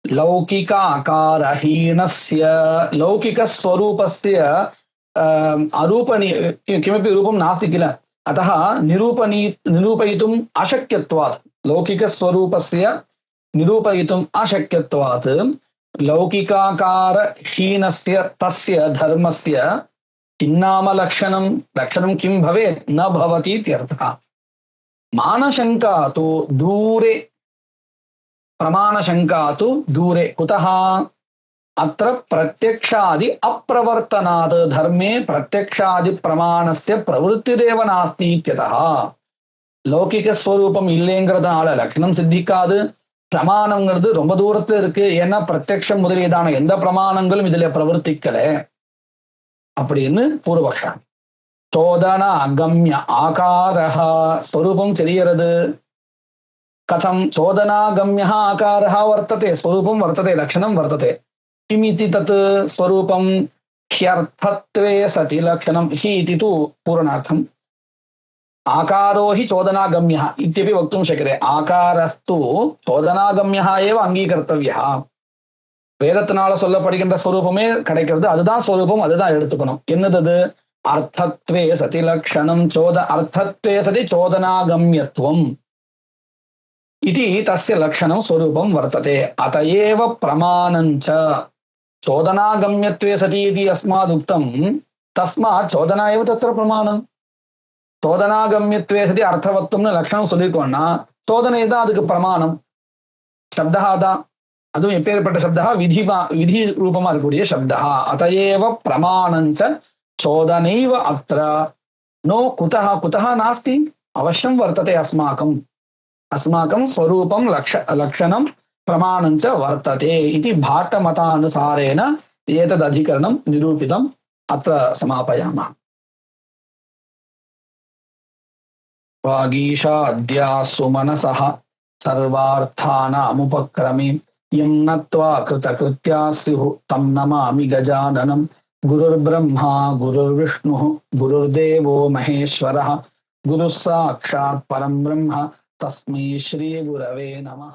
लौकिकाकारहीनस्य, लौकिकस्वरूपस्य अरूपणी किमपि रूपं नास्ति किल, अतः निरूपयितुम् अशक्यत्वात्, लौकिकस्वरूपस्य निरूपयितुम् अशक्यत्वात् लौकिकाकारहीनस्य तस्य धर्मस्य किन्नाम लक्षणं, लक्षणं किं भवेत्? न भवति इत्यर्थः। मानशङ्का तु दूरे प्रमाणशङ्का तु दूरे कुतः अत्र प्रत्यक्षादि अप्रवर्तनात् धर्मे प्रत्यक्षादि प्रमाणस्य प्रवृत्तिरेव नास्ति इत्यतः லௌகிக ஸ்வரூபம் இல்லைங்கிறதுனால லட்சணம் சித்திக்காது. பிரமாணங்கிறது ரொம்ப தூரத்துல இருக்கு. ஏன்னா பிரத்யக்ஷம் முதலியதான எந்த பிரமாணங்களும் இதுல பிரவர்த்திக்கல அப்படின்னு பூர்வபக்ஷம். சோதன அகம்ய ஆகாரஹா ஸ்வரூபம் தெரியறது. கதம் சோதனாகம்ய ஆகாரஹா வர்த்ததே ஸ்வரூபம் வர்த்ததே லட்சணம் வர்த்ததே. किमिति तत् स्वरूपं ह्यर्थत्वे सति लक्षणं हि इति तु पूर्णार्थम्. आकारो हि चोदनागम्यः इत्यपि वक्तुं शक्यते. आकारस्तु चोदनागम्यः एव अङ्गीकर्तव्यः. வேதத்தினால சொல்லப்படுகின்ற ஸ்வரூபமே கிடைக்கிறது. அதுதான் ஸ்வரூபம், அதுதான் எடுத்துக்கணும். என்னது அர்த்தத்வே சதி லக்ஷணம் அர்த்தத்வே சதி சோதனாகம்யத்துவம் इति तस्य लक्षणं स्वरूपं वर्तते. अत एव प्रमाणञ्च चोदनागम्यत्वे सति इति अस्मादुक्तं तस्मात् चोदना एव तत्र प्रमाणं. चोदनागम्यत्वे सति अर्थवत्वம்னு லட்சணம் சொல்லிக்கோன்னா சோதனை தான் அதுக்கு பிரமாணம். शब्दः அதான். அதுவும் எப்பேற்பட்ட शब्दः விதி ரூபமா இருக்கக்கூடிய शब्दः. अत एव प्रमाणञ्च चोदनैव अत्र नो कुतः नास्ति अवश्यं वर्तते अस्माकं स्वरूपं लक्षणं प्रमाणञ्च वर्तते इति भाट्टमतानुसारेण एतदधिकरणं निरूपितम्. अत्र समापयामः. वागीशाद्यासु मनसः सर्वार्थानामुपक्रमे यं नत्वा कृतकृत्या स्युः तं नमामि गजाननं. गुरुर्ब्रह्मा गुरुर्विष्णुः गुरुर्देवो महेश्वरः गुरुः साक्षात् परं ब्रह्म तस्मै श्री गुरवे नमः.